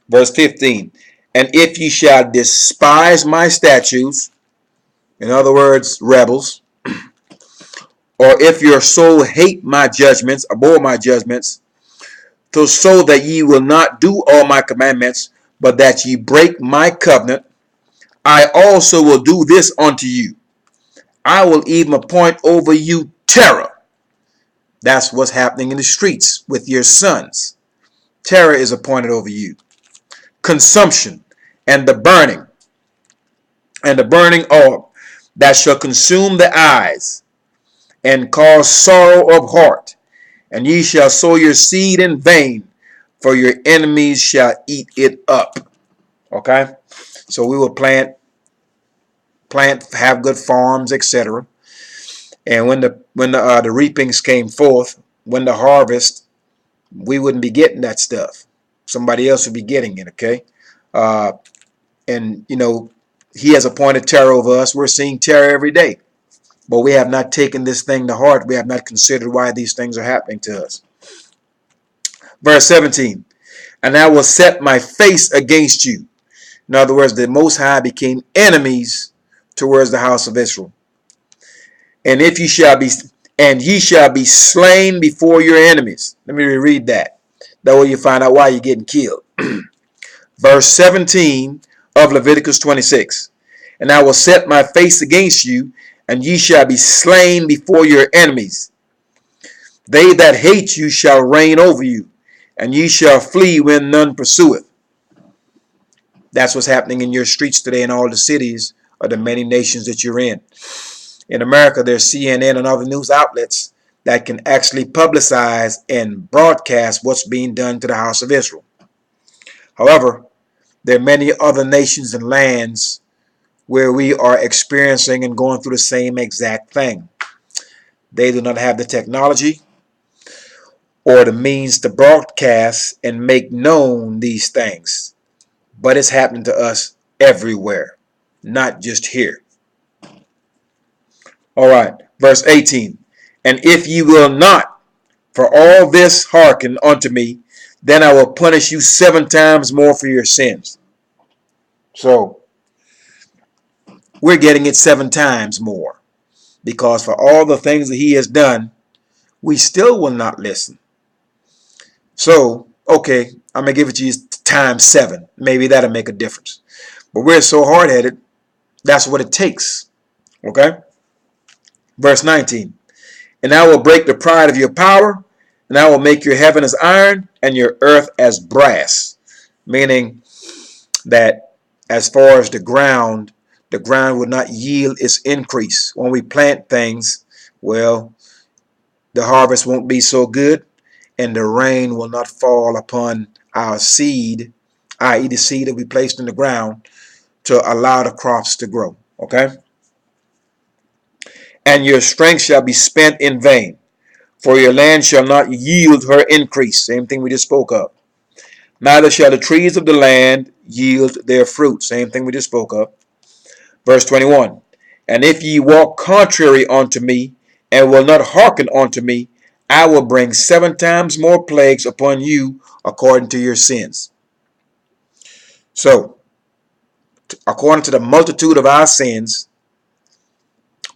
verse 15, and if ye shall despise my statutes, in other words, rebels, or if your soul hate my judgments, abhor my judgments, so that ye will not do all my commandments, but that ye break my covenant, I also will do this unto you. I will even appoint over you terror. That's what's happening in the streets with your sons. Terror is appointed over you. consumption, and the burning orb that shall consume the eyes, and cause sorrow of heart. And ye shall sow your seed in vain, for your enemies shall eat it up. Okay? So we will plant, have good farms, etc. And when the reapings came forth, when the harvest, we wouldn't be getting that stuff. Somebody else would be getting it. Okay, and He has appointed terror over us. We're seeing terror every day, but we have not taken this thing to heart. We have not considered why these things are happening to us. Verse 17. And I will set my face against you. In other words, the Most High became enemies towards the house of Israel. And ye shall be slain before your enemies. Let me reread that. That way you find out why you're getting killed. Verse 17 of Leviticus 26. And I will set my face against you, and ye shall be slain before your enemies. They that hate you shall reign over you, and ye shall flee when none pursueth. That's what's happening in your streets today in all the cities of the many nations that you're in. In America, there's CNN and other news outlets that can actually publicize and broadcast what's being done to the house of Israel. However, there are many other nations and lands where we are experiencing and going through the same exact thing. They do not have the technology or the means to broadcast and make known these things. But it's happening to us everywhere, not just here. All right, verse 18. And if ye will not for all this hearken unto me, then I will punish you 7 times more for your sins. So, we're getting it 7 times more. Because for all the things that he has done, we still will not listen. So, okay, I'm going to give it to you times 7. Maybe that'll make a difference. But we're so hard-headed, that's what it takes. Okay? Verse 19. And I will break the pride of your power, and I will make your heaven as iron and your earth as brass. Meaning that as far as the ground would not yield its increase. When we plant things, well, the harvest won't be so good, and the rain will not fall upon our seed, i.e. the seed that we placed in the ground, to allow the crops to grow. Okay? And your strength shall be spent in vain, for your land shall not yield her increase. Same thing we just spoke of. Neither shall the trees of the land yield their fruit. Same thing we just spoke of. Verse 21. And if ye walk contrary unto me, and will not hearken unto me, I will bring 7 times more plagues upon you according to your sins. So, according to the multitude of our sins,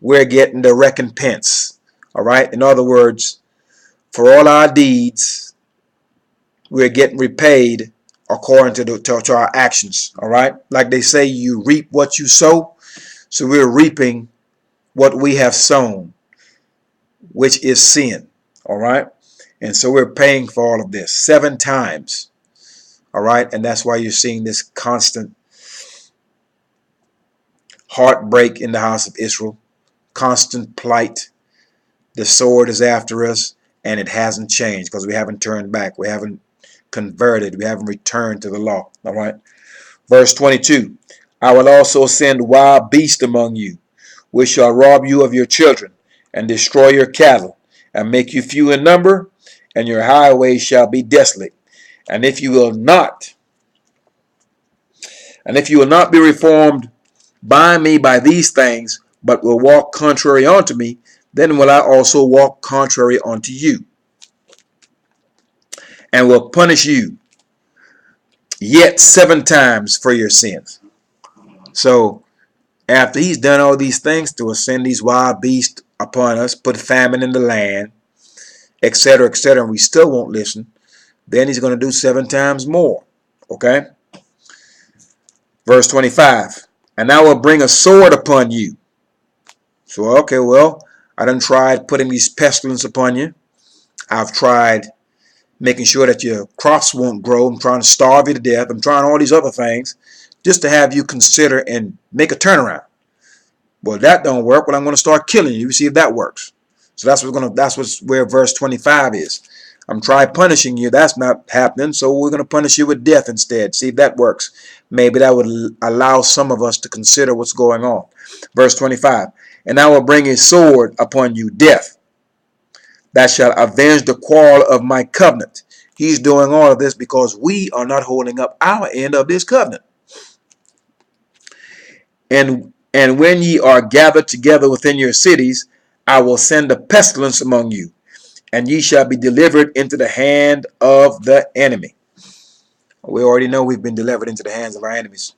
we're getting the recompense. All right? In other words, for all our deeds, we're getting repaid according to our actions. All right? Like they say, you reap what you sow. So we're reaping what we have sown, which is sin. All right? And so we're paying for all of this 7 times. All right? And that's why you're seeing this constant heartbreak in the house of Israel, constant plight. The sword is after us, and it hasn't changed because we haven't turned back. We haven't converted. We haven't returned to the law. All right? Verse 22. I will also send wild beasts among you, which shall rob you of your children, and destroy your cattle, and make you few in number, and your highways shall be desolate. And if you will not be reformed by me by these things, but will walk contrary unto me, then will I also walk contrary unto you, and will punish you yet 7 times for your sins. So, after he's done all these things to us, send these wild beasts upon us, put famine in the land, etc., etc., and we still won't listen, then he's going to do 7 times more. Okay? Verse 25. And I will bring a sword upon you. So, okay, well, I done tried putting these pestilence upon you. I've tried making sure that your crops won't grow. I'm trying to starve you to death. I'm trying all these other things just to have you consider and make a turnaround. Well, that don't work. Well, I'm going to start killing you. You see if that works. So that's where verse 25 is. I'm trying punishing you. That's not happening. So we're going to punish you with death instead. See if that works. Maybe that would allow some of us to consider what's going on. Verse 25. And I will bring a sword upon you, death, that shall avenge the quarrel of my covenant. He's doing all of this because we are not holding up our end of this covenant. And when ye are gathered together within your cities, I will send a pestilence among you, and ye shall be delivered into the hand of the enemy. We already know we've been delivered into the hands of our enemies.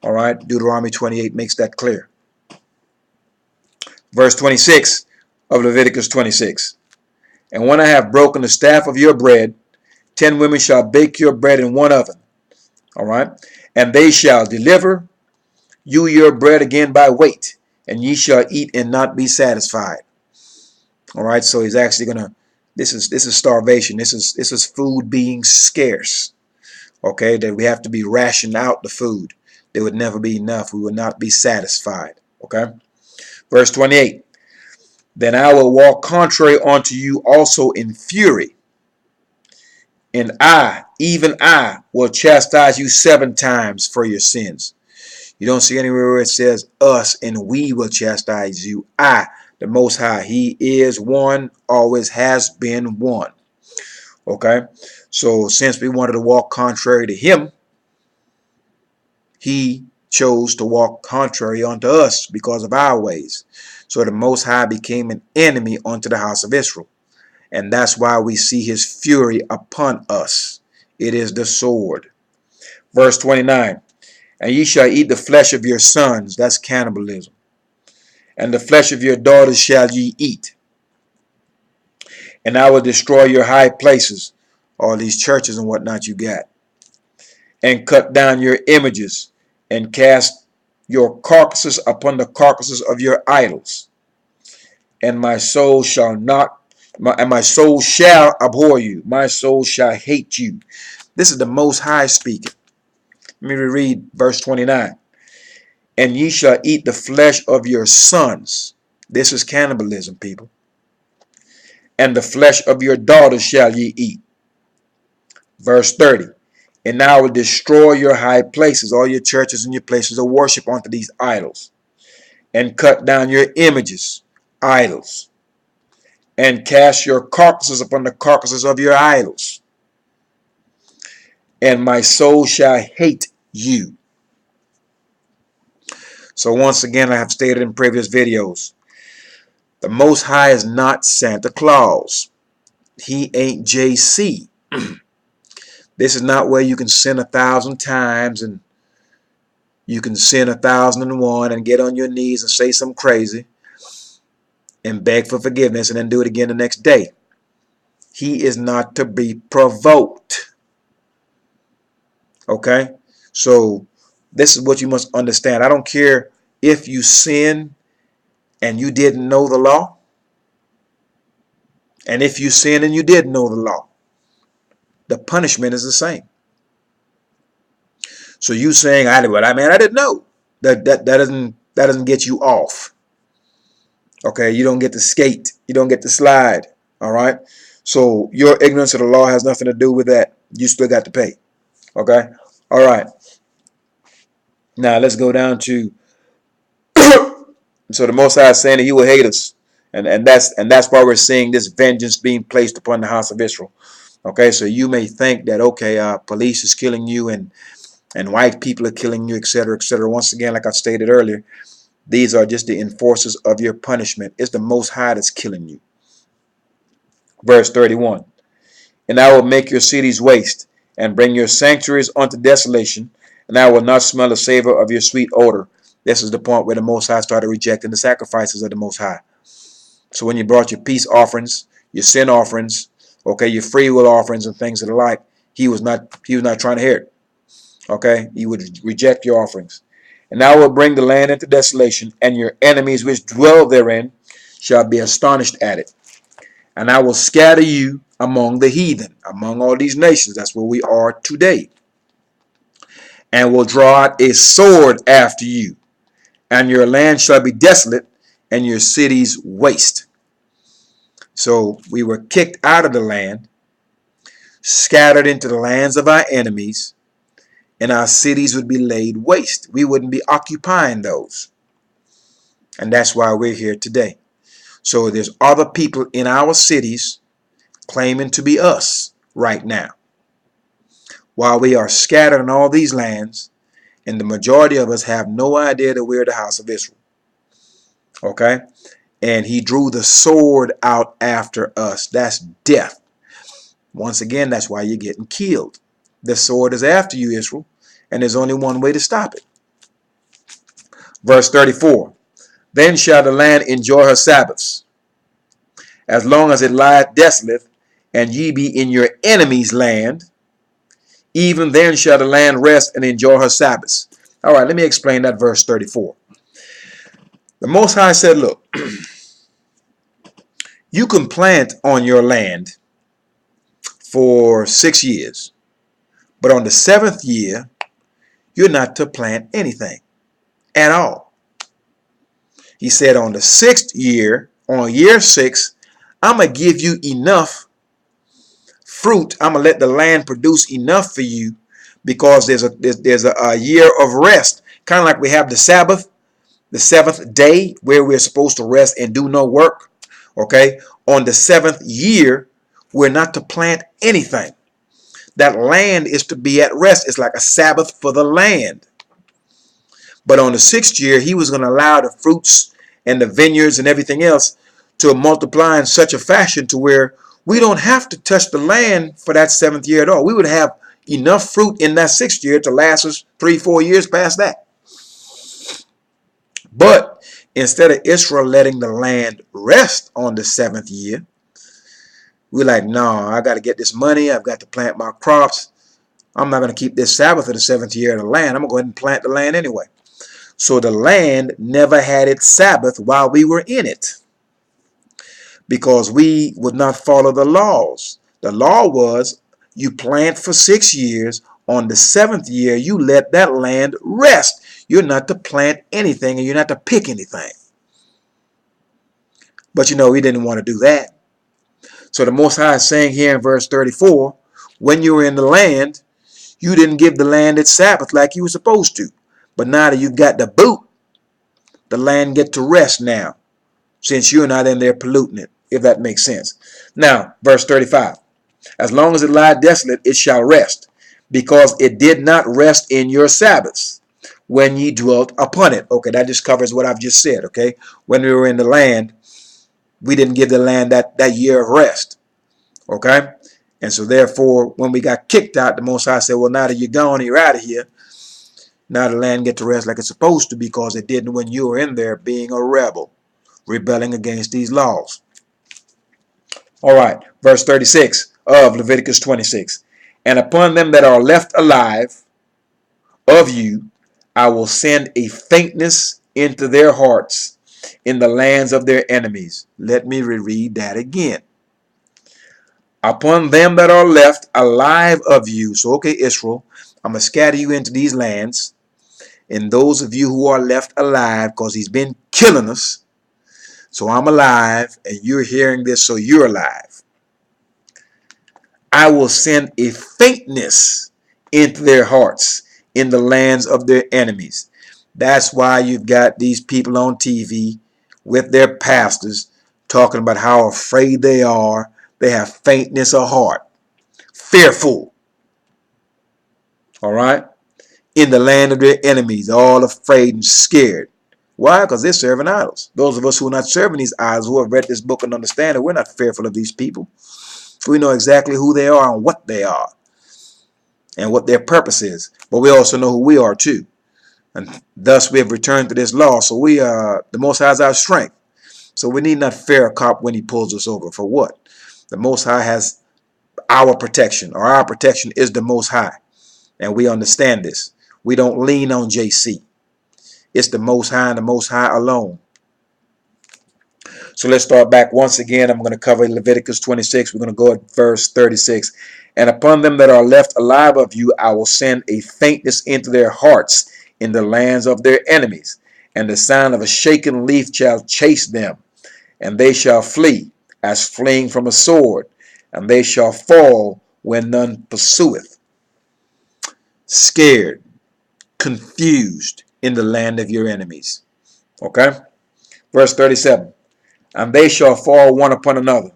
All right, Deuteronomy 28 makes that clear. Verse 26 of Leviticus 26. And when I have broken the staff of your bread, 10 women shall bake your bread in one oven. All right, and they shall deliver you your bread again by weight, and ye shall eat and not be satisfied. All right, so he's actually gonna. This is starvation. This is food being scarce. Okay, that we have to be rationed out the food. There would never be enough. We would not be satisfied. Okay, verse 28. Then I will walk contrary unto you also in fury, and I, even I, will chastise you 7 times for your sins. You don't see anywhere where it says us and we will chastise you. I, the Most High, He is one, always has been one. Okay, so since we wanted to walk contrary to Him, He chose to walk contrary unto us because of our ways. So the Most High became an enemy unto the house of Israel. And that's why we see His fury upon us. It is the sword. Verse 29. And ye shall eat the flesh of your sons. That's cannibalism. And the flesh of your daughters shall ye eat. And I will destroy your high places. All these churches and whatnot you got. And cut down your images. And cast your carcasses upon the carcasses of your idols. And my soul shall my soul shall abhor you. My soul shall hate you. This is the Most High speaking. Let me reread verse 29. And ye shall eat the flesh of your sons. This is cannibalism, people. And the flesh of your daughters shall ye eat. Verse 30. And I will destroy your high places, all your churches and your places of worship unto these idols. And cut down your images, idols. And cast your carcasses upon the carcasses of your idols. And my soul shall hate you. So once again, I have stated in previous videos, the Most High is not Santa Claus. He ain't JC. This is not where you can sin 1,000 times and you can sin 1,001 and get on your knees and say something crazy and beg for forgiveness and then do it again the next day. He is not to be provoked. Okay? So this is what you must understand. I don't care if you sin and you didn't know the law, and if you sin and you did know the law, the punishment is the same. So you saying I didn't know, that doesn't get you off. Okay, you don't get to skate, you don't get to slide. All right, so your ignorance of the law has nothing to do with that. You still got to pay. Okay, all right. Now let's go down to so the Most High is saying that He will hate us, and that's why we're seeing this vengeance being placed upon the house of Israel. Okay, so you may think that police is killing you and white people are killing you, etc., etc. Once again, like I stated earlier, these are just the enforcers of your punishment. It's the Most High that's killing you. Verse 31. And I will make your cities waste, and bring your sanctuaries unto desolation, and I will not smell the savor of your sweet odor. This is the point where the Most High started rejecting the sacrifices of the Most High. So when you brought your peace offerings, your sin offerings, okay, your free will offerings and things of the like, he was not trying to hear it. Okay, he would reject your offerings. And I will bring the land into desolation, and your enemies which dwell therein shall be astonished at it. And I will scatter you among the heathen, among all these nations. That's where we are today. And will draw out a sword after you, and your land shall be desolate, and your cities waste. So we were kicked out of the land, scattered into the lands of our enemies, and our cities would be laid waste. We wouldn't be occupying those. And that's why we're here today. So there's other people in our cities claiming to be us right now, while we are scattered in all these lands, and the majority of us have no idea that we're the house of Israel. Okay? And he drew the sword out after us. That's death. Once again, that's why you're getting killed. The sword is after you, Israel, and there's only one way to stop it. Verse 34. Then shall the land enjoy her Sabbaths, as long as it lieth desolate, and ye be in your enemy's land. Even then shall the land rest and enjoy her Sabbaths. All right, let me explain that verse 34. The Most High said, look, you can plant on your land for 6 years, but on the 7th year, you're not to plant anything at all. He said on the 6th year, on year 6, I'm going to give you enough fruit. I'm going to let the land produce enough for you, because there's a year of rest. Kind of like we have the Sabbath, the 7th day, where we're supposed to rest and do no work. Okay? On the 7th year, we're not to plant anything. That land is to be at rest. It's like a Sabbath for the land. But on the 6th year, he was going to allow the fruits and the vineyards and everything else to multiply in such a fashion to where we don't have to touch the land for that 7th year at all. We would have enough fruit in that 6th year to last us 3-4 years past that. But instead of Israel letting the land rest on the 7th year, we're like, no, I got to get this money. I've got to plant my crops. I'm not going to keep this Sabbath of the 7th year of the land. I'm going to go ahead and plant the land anyway. So the land never had its Sabbath while we were in it, because we would not follow the laws. The law was you plant for 6 years. On the 7th year, you let that land rest. You're not to plant anything, and you're not to pick anything. But you know, we didn't want to do that. So the Most High is saying here in verse 34, when you were in the land, you didn't give the land its Sabbath like you were supposed to. But now that you've got the boot, the land get to rest now, since you're not in there polluting it, if that makes sense. Now, verse 35. As long as it lie desolate, it shall rest, because it did not rest in your Sabbaths, when ye dwelt upon it. Okay, that just covers what I've just said, okay? When we were in the land, we didn't give the land that year of rest, okay? And so therefore, when we got kicked out, the Most High said, well, now that you're gone, you're out of here. Now the land get to rest like it's supposed to, because it didn't when you were in there being a rebel, rebelling against these laws. All right, verse 36 of Leviticus 26. And upon them that are left alive of you, I will send a faintness into their hearts in the lands of their enemies. Let me reread that again. Upon them that are left alive of you. So, okay, Israel, I'm going to scatter you into these lands. And those of you who are left alive, because he's been killing us. So I'm alive, and you're hearing this, so you're alive. I will send a faintness into their hearts in the lands of their enemies. That's why you've got these people on TV with their pastors talking about how afraid they are. They have faintness of heart, fearful. All right? In the land of their enemies, all afraid and scared. Why? Because they're serving idols. Those of us who are not serving these idols, who have read this book and understand it, we're not fearful of these people. We know exactly who they are and what they are and what their purpose is. But we also know who we are too. And thus we have returned to this law. So we are, the Most High is our strength. So we need not fear a cop when he pulls us over. For what? The Most High has our protection, or our protection is the Most High. And we understand this. We don't lean on JC. It's the Most High and the Most High alone. So let's start back once again. I'm going to cover Leviticus 26. We're going to go at verse 36. And upon them that are left alive of you, I will send a faintness into their hearts in the lands of their enemies. And the sound of a shaken leaf shall chase them, and they shall flee as fleeing from a sword, and they shall fall when none pursueth. Scared, confused in the land of your enemies. Okay? Verse 37. And they shall fall one upon another,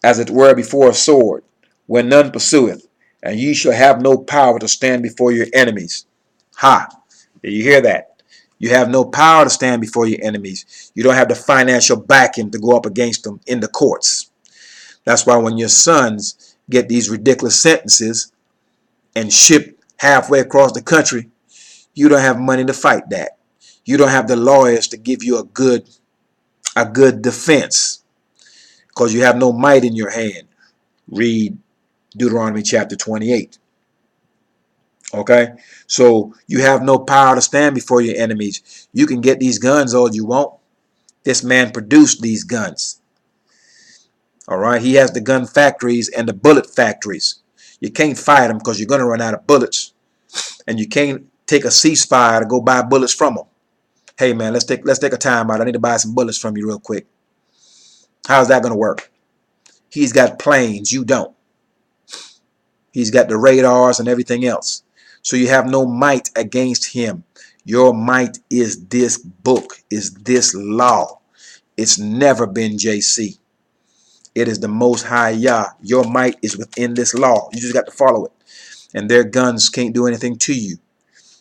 as it were before a sword, when none pursueth, and ye shall have no power to stand before your enemies. Ha! Did you hear that? You have no power to stand before your enemies. You don't have the financial backing to go up against them in the courts. That's why when your sons get these ridiculous sentences and shipped halfway across the country, you don't have money to fight that. You don't have the lawyers to give you a good defense, because you have no might in your hand. Read Deuteronomy chapter 28. Okay, so you have no power to stand before your enemies. You can get these guns all you want. This man produced these guns. All right, he has the gun factories and the bullet factories. You can't fight him because you're going to run out of bullets, and you can't take a ceasefire to go buy bullets from him. Hey man, let's take a time out. I need to buy some bullets from you real quick. How's that going to work? He's got planes, you don't. He's got the radars and everything else. So you have no might against him. Your might is this book, is this law. It's never been JC. It is the Most High Yah. Your might is within this law. You just got to follow it. And their guns can't do anything to you.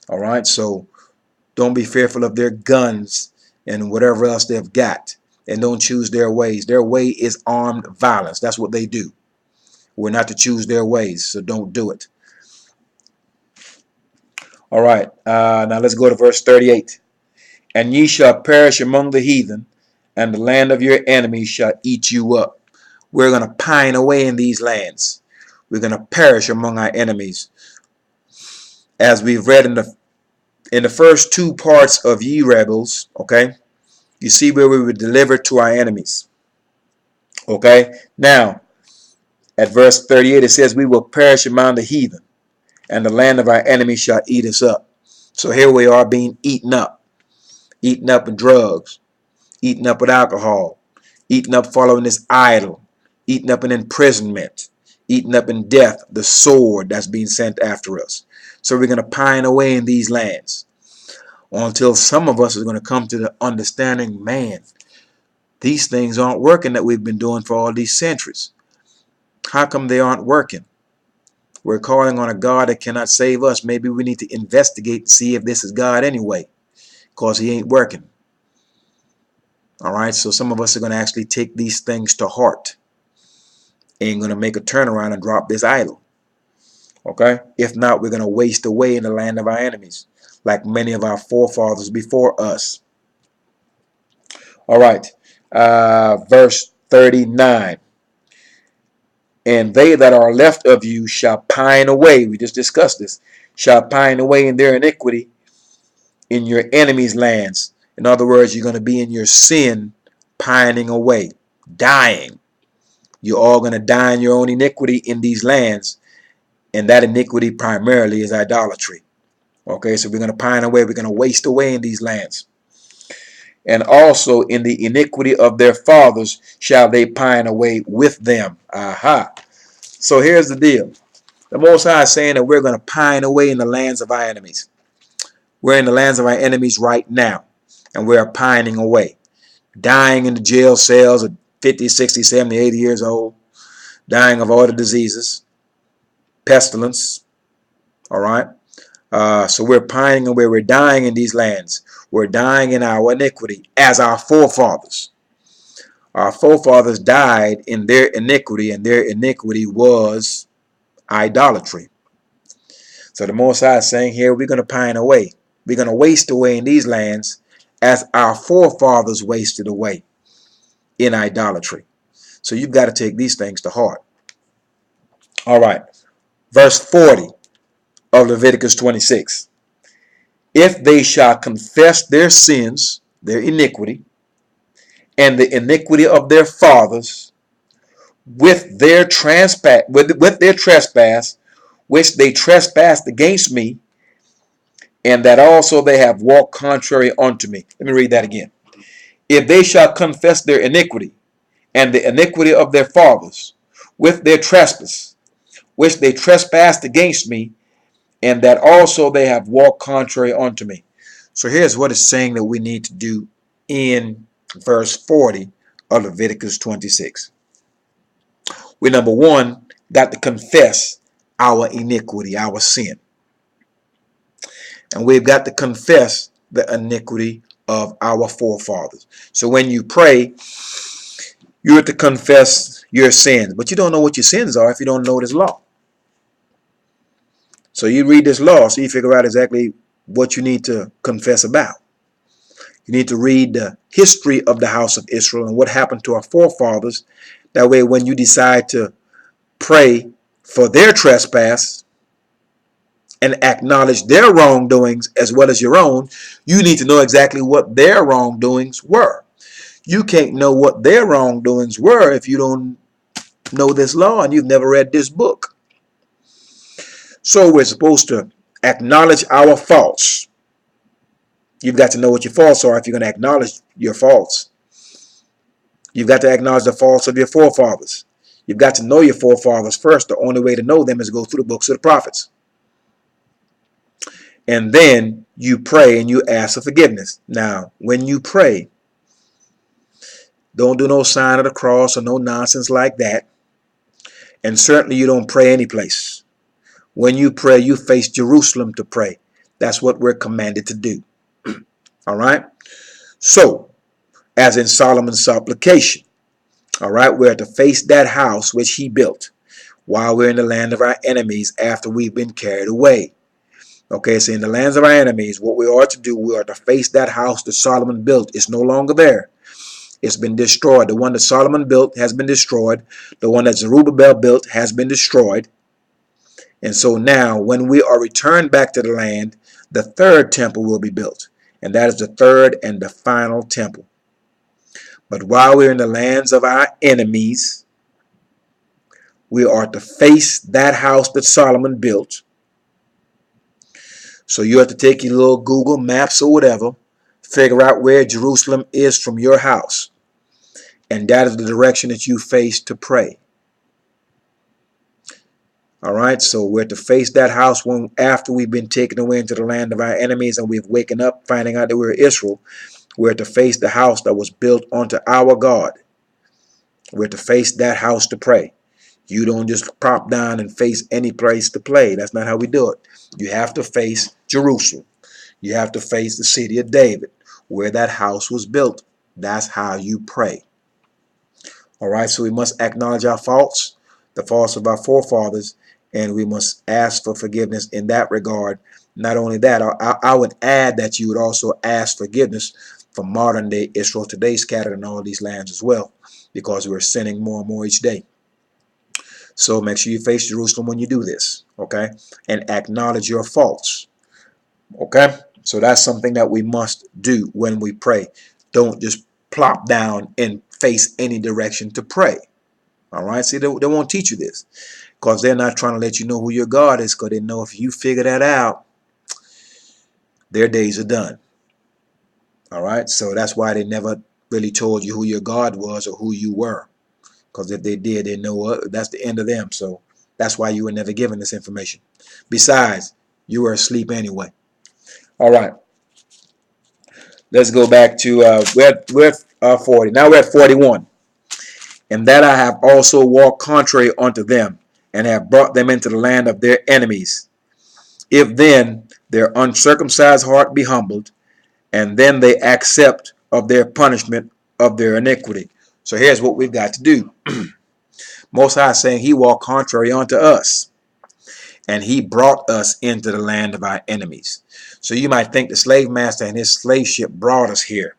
All right, so don't be fearful of their guns and whatever else they've got. And don't choose their ways. Their way is armed violence. That's what they do. We're not to choose their ways, so don't do it. All right, now let's go to verse 38. And ye shall perish among the heathen, and the land of your enemies shall eat you up. We're going to pine away in these lands. We're going to perish among our enemies. As we've read in the first two parts of Ye Rebels, okay, you see where we were delivered to our enemies. Okay, now at verse 38 it says, we will perish among the heathen, and the land of our enemies shall eat us up. So here we are being eaten up with drugs, eaten up with alcohol, eaten up following this idol, eaten up in imprisonment, eaten up in death, the sword that's being sent after us. So we're going to pine away in these lands until some of us are going to come to the understanding, man, these things aren't working that we've been doing for all these centuries. How come they aren't working? We're calling on a God that cannot save us. Maybe we need to investigate and see if this is God anyway, because he ain't working. All right, so some of us are going to actually take these things to heart and going to make a turnaround and drop this idol. Okay, if not, we're going to waste away in the land of our enemies, like many of our forefathers before us. All right, verse 39. And they that are left of you shall pine away. We just discussed this. Shall pine away in their iniquity in your enemies' lands. In other words, you're going to be in your sin, pining away, dying. You're all going to die in your own iniquity in these lands. And that iniquity primarily is idolatry. Okay, so we're going to pine away. We're going to waste away in these lands. And also in the iniquity of their fathers shall they pine away with them. Aha. So here's the deal. The Most High is saying that we're going to pine away in the lands of our enemies. We're in the lands of our enemies right now. And we're pining away. Dying in the jail cells at 50, 60, 70, 80 years old. Dying of all the diseases. Pestilence. All right. So we're pining away. We're dying in these lands. We're dying in our iniquity as our forefathers. Our forefathers died in their iniquity, and their iniquity was idolatry. So the Most High is saying here, we're going to pine away. We're going to waste away in these lands as our forefathers wasted away in idolatry. So you've got to take these things to heart. All right. Verse 40 of Leviticus 26. If they shall confess their sins, their iniquity, and the iniquity of their fathers with their trespass which they trespassed against me, and that also they have walked contrary unto me. Let me read that again. If they shall confess their iniquity and the iniquity of their fathers with their trespass, which they trespassed against me, and that also they have walked contrary unto me. So here's what it's saying that we need to do in verse 40 of Leviticus 26. We, number one, got to confess our iniquity, our sin. And we've got to confess the iniquity of our forefathers. So when you pray, you have to confess your sins. But you don't know what your sins are if you don't know this law. So you read this law so you figure out exactly what you need to confess about. You need to read the history of the house of Israel and what happened to our forefathers. That way when you decide to pray for their trespass and acknowledge their wrongdoings as well as your own, you need to know exactly what their wrongdoings were. You can't know what their wrongdoings were if you don't know this law and you've never read this book. So we're supposed to acknowledge our faults. You've got to know what your faults are if you're going to acknowledge your faults. You've got to acknowledge the faults of your forefathers. You've got to know your forefathers first. The only way to know them is to go through the books of the prophets. And then you pray and you ask for forgiveness. Now, when you pray, don't do no sign of the cross or no nonsense like that. And certainly you don't pray any place. When you pray, you face Jerusalem to pray. That's what we're commanded to do. All right? So, as in Solomon's supplication, all right, we're to face that house which he built while we're in the land of our enemies after we've been carried away. Okay, so in the lands of our enemies, what we are to do, we are to face that house that Solomon built. It's no longer there. It's been destroyed. The one that Solomon built has been destroyed. The one that Zerubbabel built has been destroyed. And so now, when we are returned back to the land, the third temple will be built. And that is the third and the final temple. But while we're in the lands of our enemies, we are to face that house that Solomon built. So you have to take your little Google Maps or whatever, figure out where Jerusalem is from your house. And that is the direction that you face to pray. All right, so we're to face that house after we've been taken away into the land of our enemies and we've waken up finding out that we're Israel. We're to face the house that was built unto our God. We're to face that house to pray. You don't just pop down and face any place to play. That's not how we do it. You have to face Jerusalem. You have to face the city of David, where that house was built. That's how you pray. All right, so we must acknowledge our faults, the faults of our forefathers, and we must ask for forgiveness in that regard. Not only that, I would add that you would also ask forgiveness for modern day Israel today scattered in all these lands as well, because we're sinning more and more each day. So make sure you face Jerusalem when you do this, okay? And acknowledge your faults, okay? So that's something that we must do when we pray. Don't just plop down and face any direction to pray, all right? See, they won't teach you this because they're not trying to let you know who your God is, because they know if you figure that out, their days are done, all right? So that's why they never really told you who your God was or who you were. Because if they did, they know that's the end of them. So that's why you were never given this information. Besides, you were asleep anyway. All right. Let's go back to, we're at 40. Now we're at 41. And that I have also walked contrary unto them, and have brought them into the land of their enemies. If then their uncircumcised heart be humbled, and then they accept of their punishment of their iniquity. So here's what we've got to do. Most High is saying he walked contrary unto us, and he brought us into the land of our enemies. So you might think the slave master and his slave ship brought us here.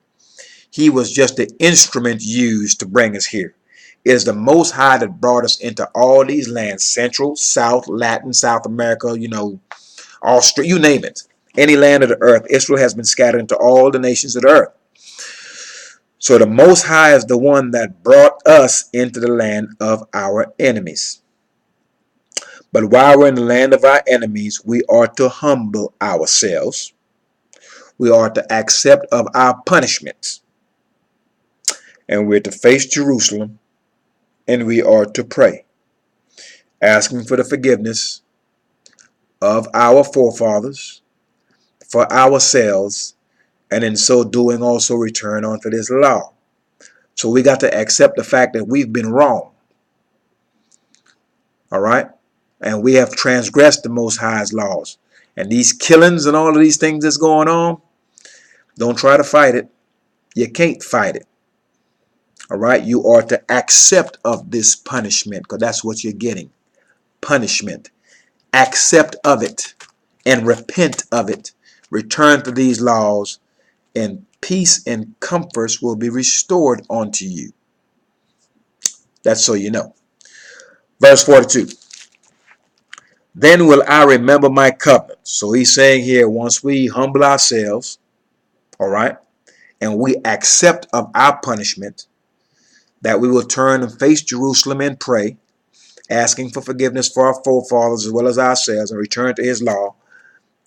He was just the instrument used to bring us here. It is the Most High that brought us into all these lands, Central, South, Latin, South America, you know, Australia, you name it. Any land of the earth, Israel has been scattered into all the nations of the earth. So the Most High is the one that brought us into the land of our enemies. But while we're in the land of our enemies, we are to humble ourselves. We are to accept of our punishments. And we're to face Jerusalem. And we are to pray, asking for the forgiveness of our forefathers, for ourselves, and in so doing also return unto this law. So we got to accept the fact that we've been wrong. All right? And we have transgressed the Most High's laws. And these killings and all of these things that's going on, don't try to fight it. You can't fight it. All right? You are to accept of this punishment, because that's what you're getting. Punishment. Accept of it and repent of it. Return to these laws, and peace and comforts will be restored unto you. That's so you know. Verse 42. Then will I remember my covenant. So he's saying here, once we humble ourselves, all right, and we accept of our punishment, that we will turn and face Jerusalem and pray, asking for forgiveness for our forefathers as well as ourselves, and return to his law.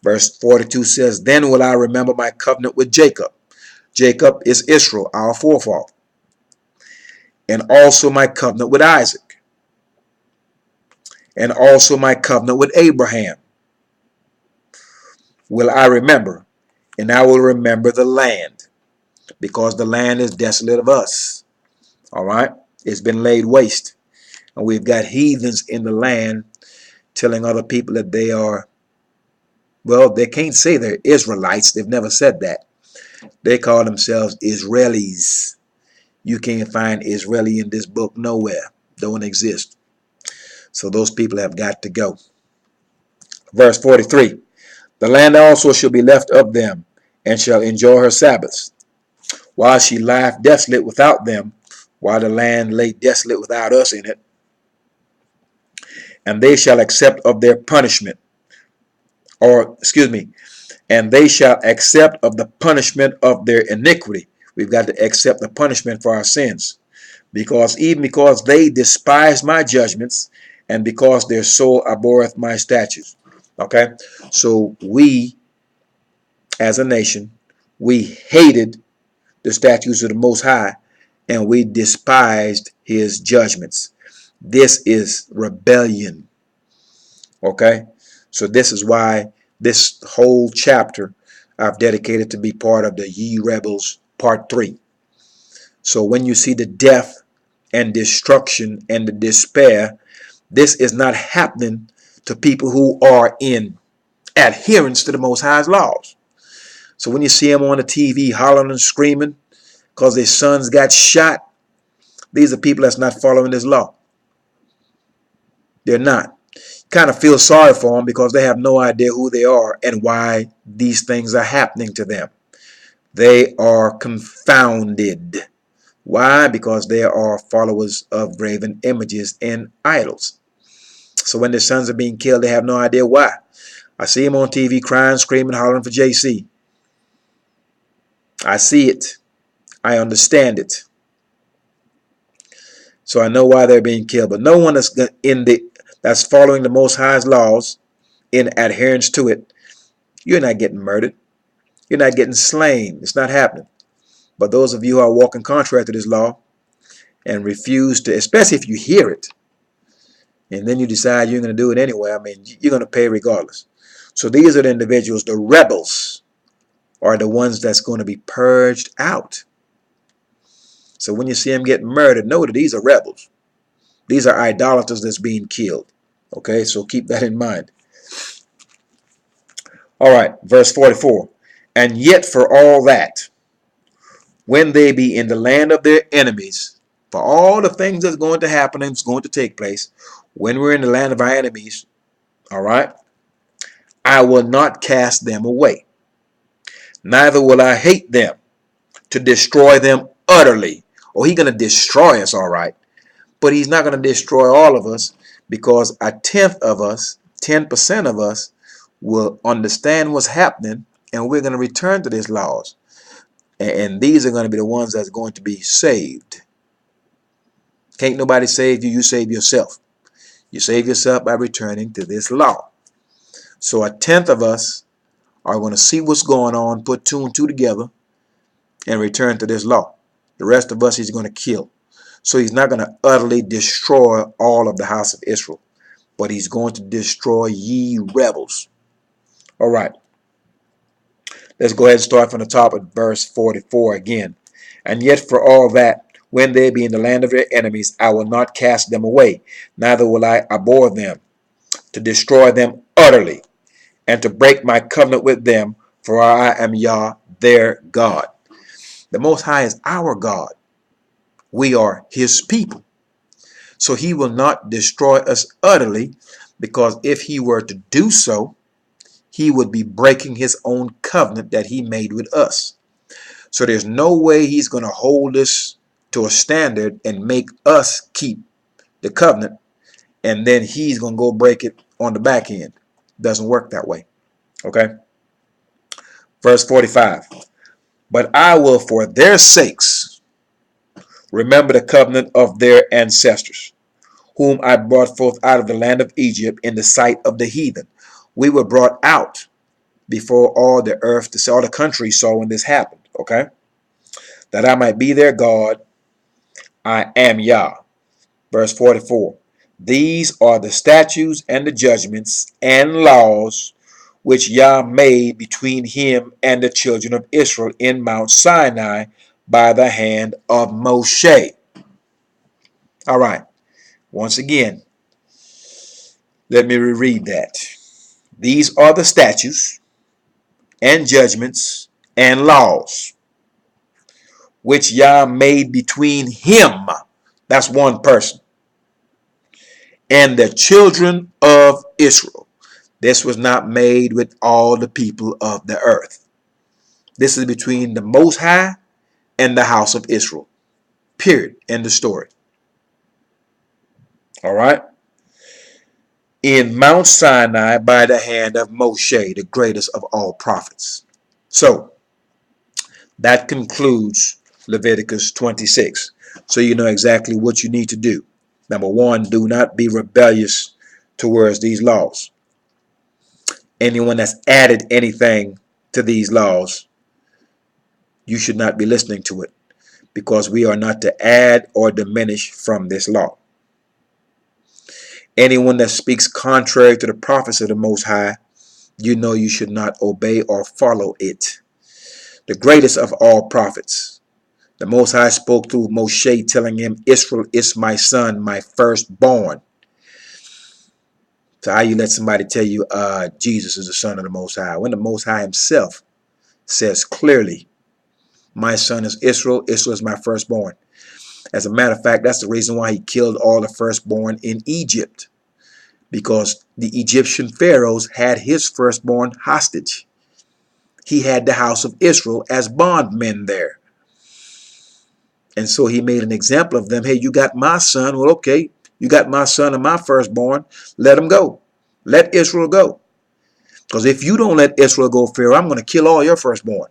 Verse 42 says, then will I remember my covenant with Jacob. Jacob is Israel, our forefather. And also my covenant with Isaac. And also my covenant with Abraham. Will I remember, and I will remember the land, because the land is desolate of us. All right? It's been laid waste. And we've got heathens in the land telling other people that they are, well, they can't say they're Israelites. They've never said that. They call themselves Israelis. You can't find Israeli in this book nowhere. Don't exist. So those people have got to go. Verse 43. The land also shall be left of them, and shall enjoy her Sabbaths, while she lieth desolate without them, while the land lay desolate without us in it. And they shall accept of their punishment, and they shall accept of the punishment of their iniquity. We've got to accept the punishment for our sins, because they despise my judgments, and because their soul abhorreth my statutes. Okay, so we, as a nation, we hated the statutes of the Most High, and we despised his judgments. This is rebellion. Okay, so this is why this whole chapter I've dedicated to be part of the Ye Rebels Part 3. So when you see the death and destruction and the despair, this is not happening to people who are in adherence to the Most High's laws. So when you see them on the TV hollering and screaming because their sons got shot, these are people that's not following this law. They're not. Kind of feel sorry for them because they have no idea who they are and why these things are happening to them. They are confounded. Why? Because they are followers of graven images and idols. So when their sons are being killed, they have no idea why. I see them on TV crying, screaming, hollering for JC. I see it. I understand it. So I know why they're being killed. But no one that's following the Most High's laws in adherence to it, you're not getting murdered. You're not getting slain. It's not happening. But those of you who are walking contrary to this law and refuse to, especially if you hear it, and then you decide you're going to do it anyway, I mean, you're going to pay regardless. So these are the individuals, the rebels, are the ones that's going to be purged out. So when you see them getting murdered, know that these are rebels. These are idolaters that's being killed. Okay, so keep that in mind. All right, verse 44. And yet for all that, when they be in the land of their enemies, for all the things that's going to happen and it's going to take place, when we're in the land of our enemies, all right, I will not cast them away. Neither will I hate them to destroy them utterly. Oh, he's going to destroy us, all right. But he's not going to destroy all of us, because a tenth of us, 10% of us, will understand what's happening, and we're going to return to these laws. And these are going to be the ones that's going to be saved. Can't nobody save you. You save yourself. You save yourself by returning to this law. So a tenth of us are going to see what's going on, put two and two together, and return to this law. The rest of us he's going to kill. So he's not going to utterly destroy all of the house of Israel, but he's going to destroy ye rebels. All right. Let's go ahead and start from the top of verse 44 again. And yet for all that, when they be in the land of their enemies, I will not cast them away, neither will I abhor them, to destroy them utterly, and to break my covenant with them, for I am Yah, their God. The Most High is our God. We are his people. So he will not destroy us utterly, because if he were to do so, he would be breaking his own covenant that he made with us. So there's no way he's going to hold us to a standard and make us keep the covenant, and then he's going to go break it on the back end. Doesn't work that way. Okay. Verse 45. But I will for their sakes remember the covenant of their ancestors, whom I brought forth out of the land of Egypt in the sight of the heathen. We were brought out before all the earth, to see all the countries saw when this happened. Okay. That I might be their God. I am Yah. Verse 44. These are the statutes and the judgments and laws which Yah made between him and the children of Israel in Mount Sinai by the hand of Moshe. All right. Once again, let me reread that. These are the statutes and judgments and laws which Yah made between him, that's one person, and the children of Israel. This was not made with all the people of the earth. This is between the Most High and the house of Israel. Period. End of story. All right. In Mount Sinai by the hand of Moshe, the greatest of all prophets. So that concludes Leviticus 26. So you know exactly what you need to do. Number one, do not be rebellious towards these laws. Anyone that's added anything to these laws, you should not be listening to it, because we are not to add or diminish from this law. Anyone that speaks contrary to the prophets of the Most High, you know you should not obey or follow it. The greatest of all prophets, the Most High spoke through Moshe, telling him, Israel is my son, my firstborn. So how you let somebody tell you Jesus is the son of the Most High, when the Most High himself says clearly, my son is Israel, Israel is my firstborn. As a matter of fact, that's the reason why he killed all the firstborn in Egypt, because the Egyptian pharaohs had his firstborn hostage. He had the house of Israel as bondmen there. And so he made an example of them. Hey, you got my son. Well, okay, you got my son and my firstborn. Let him go. Let Israel go. Because if you don't let Israel go, Pharaoh, I'm going to kill all your firstborn.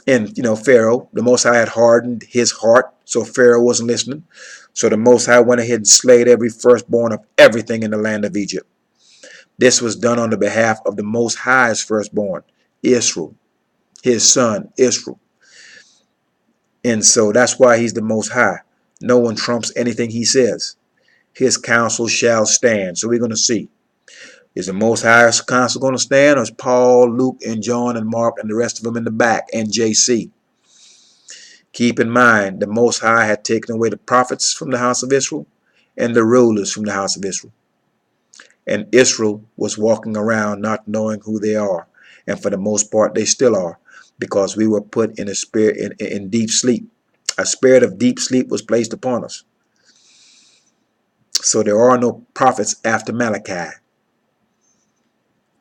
And, you know, Pharaoh, the Most High had hardened his heart, so Pharaoh wasn't listening. So the Most High went ahead and slayed every firstborn of everything in the land of Egypt. This was done on the behalf of the Most High's firstborn, Israel, his son, Israel. And so that's why he's the Most High. No one trumps anything he says. His counsel shall stand. So we're going to see. Is the Most High's counsel going to stand, or is Paul, Luke, and John, and Mark, and the rest of them in the back, and JC? Keep in mind, the Most High had taken away the prophets from the house of Israel and the rulers from the house of Israel. And Israel was walking around not knowing who they are. And for the most part, they still are, because we were put in a spirit in deep sleep. A spirit of deep sleep was placed upon us. So there are no prophets after Malachi.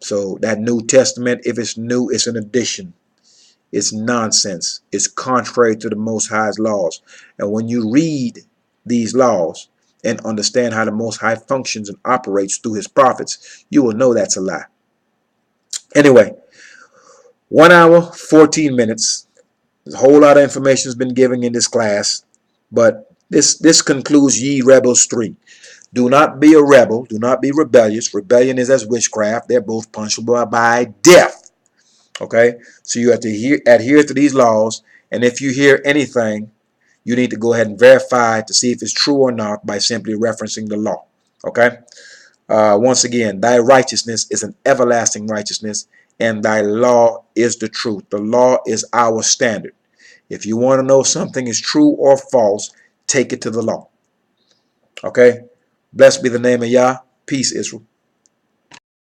So that New Testament, if it's new, it's an addition. It's nonsense. It's contrary to the Most High's laws. And when you read these laws and understand how the Most High functions and operates through his prophets, you will know that's a lie. Anyway, 1 hour, 14 minutes. There's a whole lot of information has been given in this class, but this concludes Ye Rebels 3. Do not be a rebel. Do not be rebellious. Rebellion is as witchcraft. They're both punishable by death. Okay? So you have to adhere to these laws, and if you hear anything, you need to go ahead and verify to see if it's true or not by simply referencing the law. Okay? Once again, thy righteousness is an everlasting righteousness, and thy law is the truth. The law is our standard. If you want to know something is true or false, take it to the law. Okay? Blessed be the name of Yah. Peace, Israel.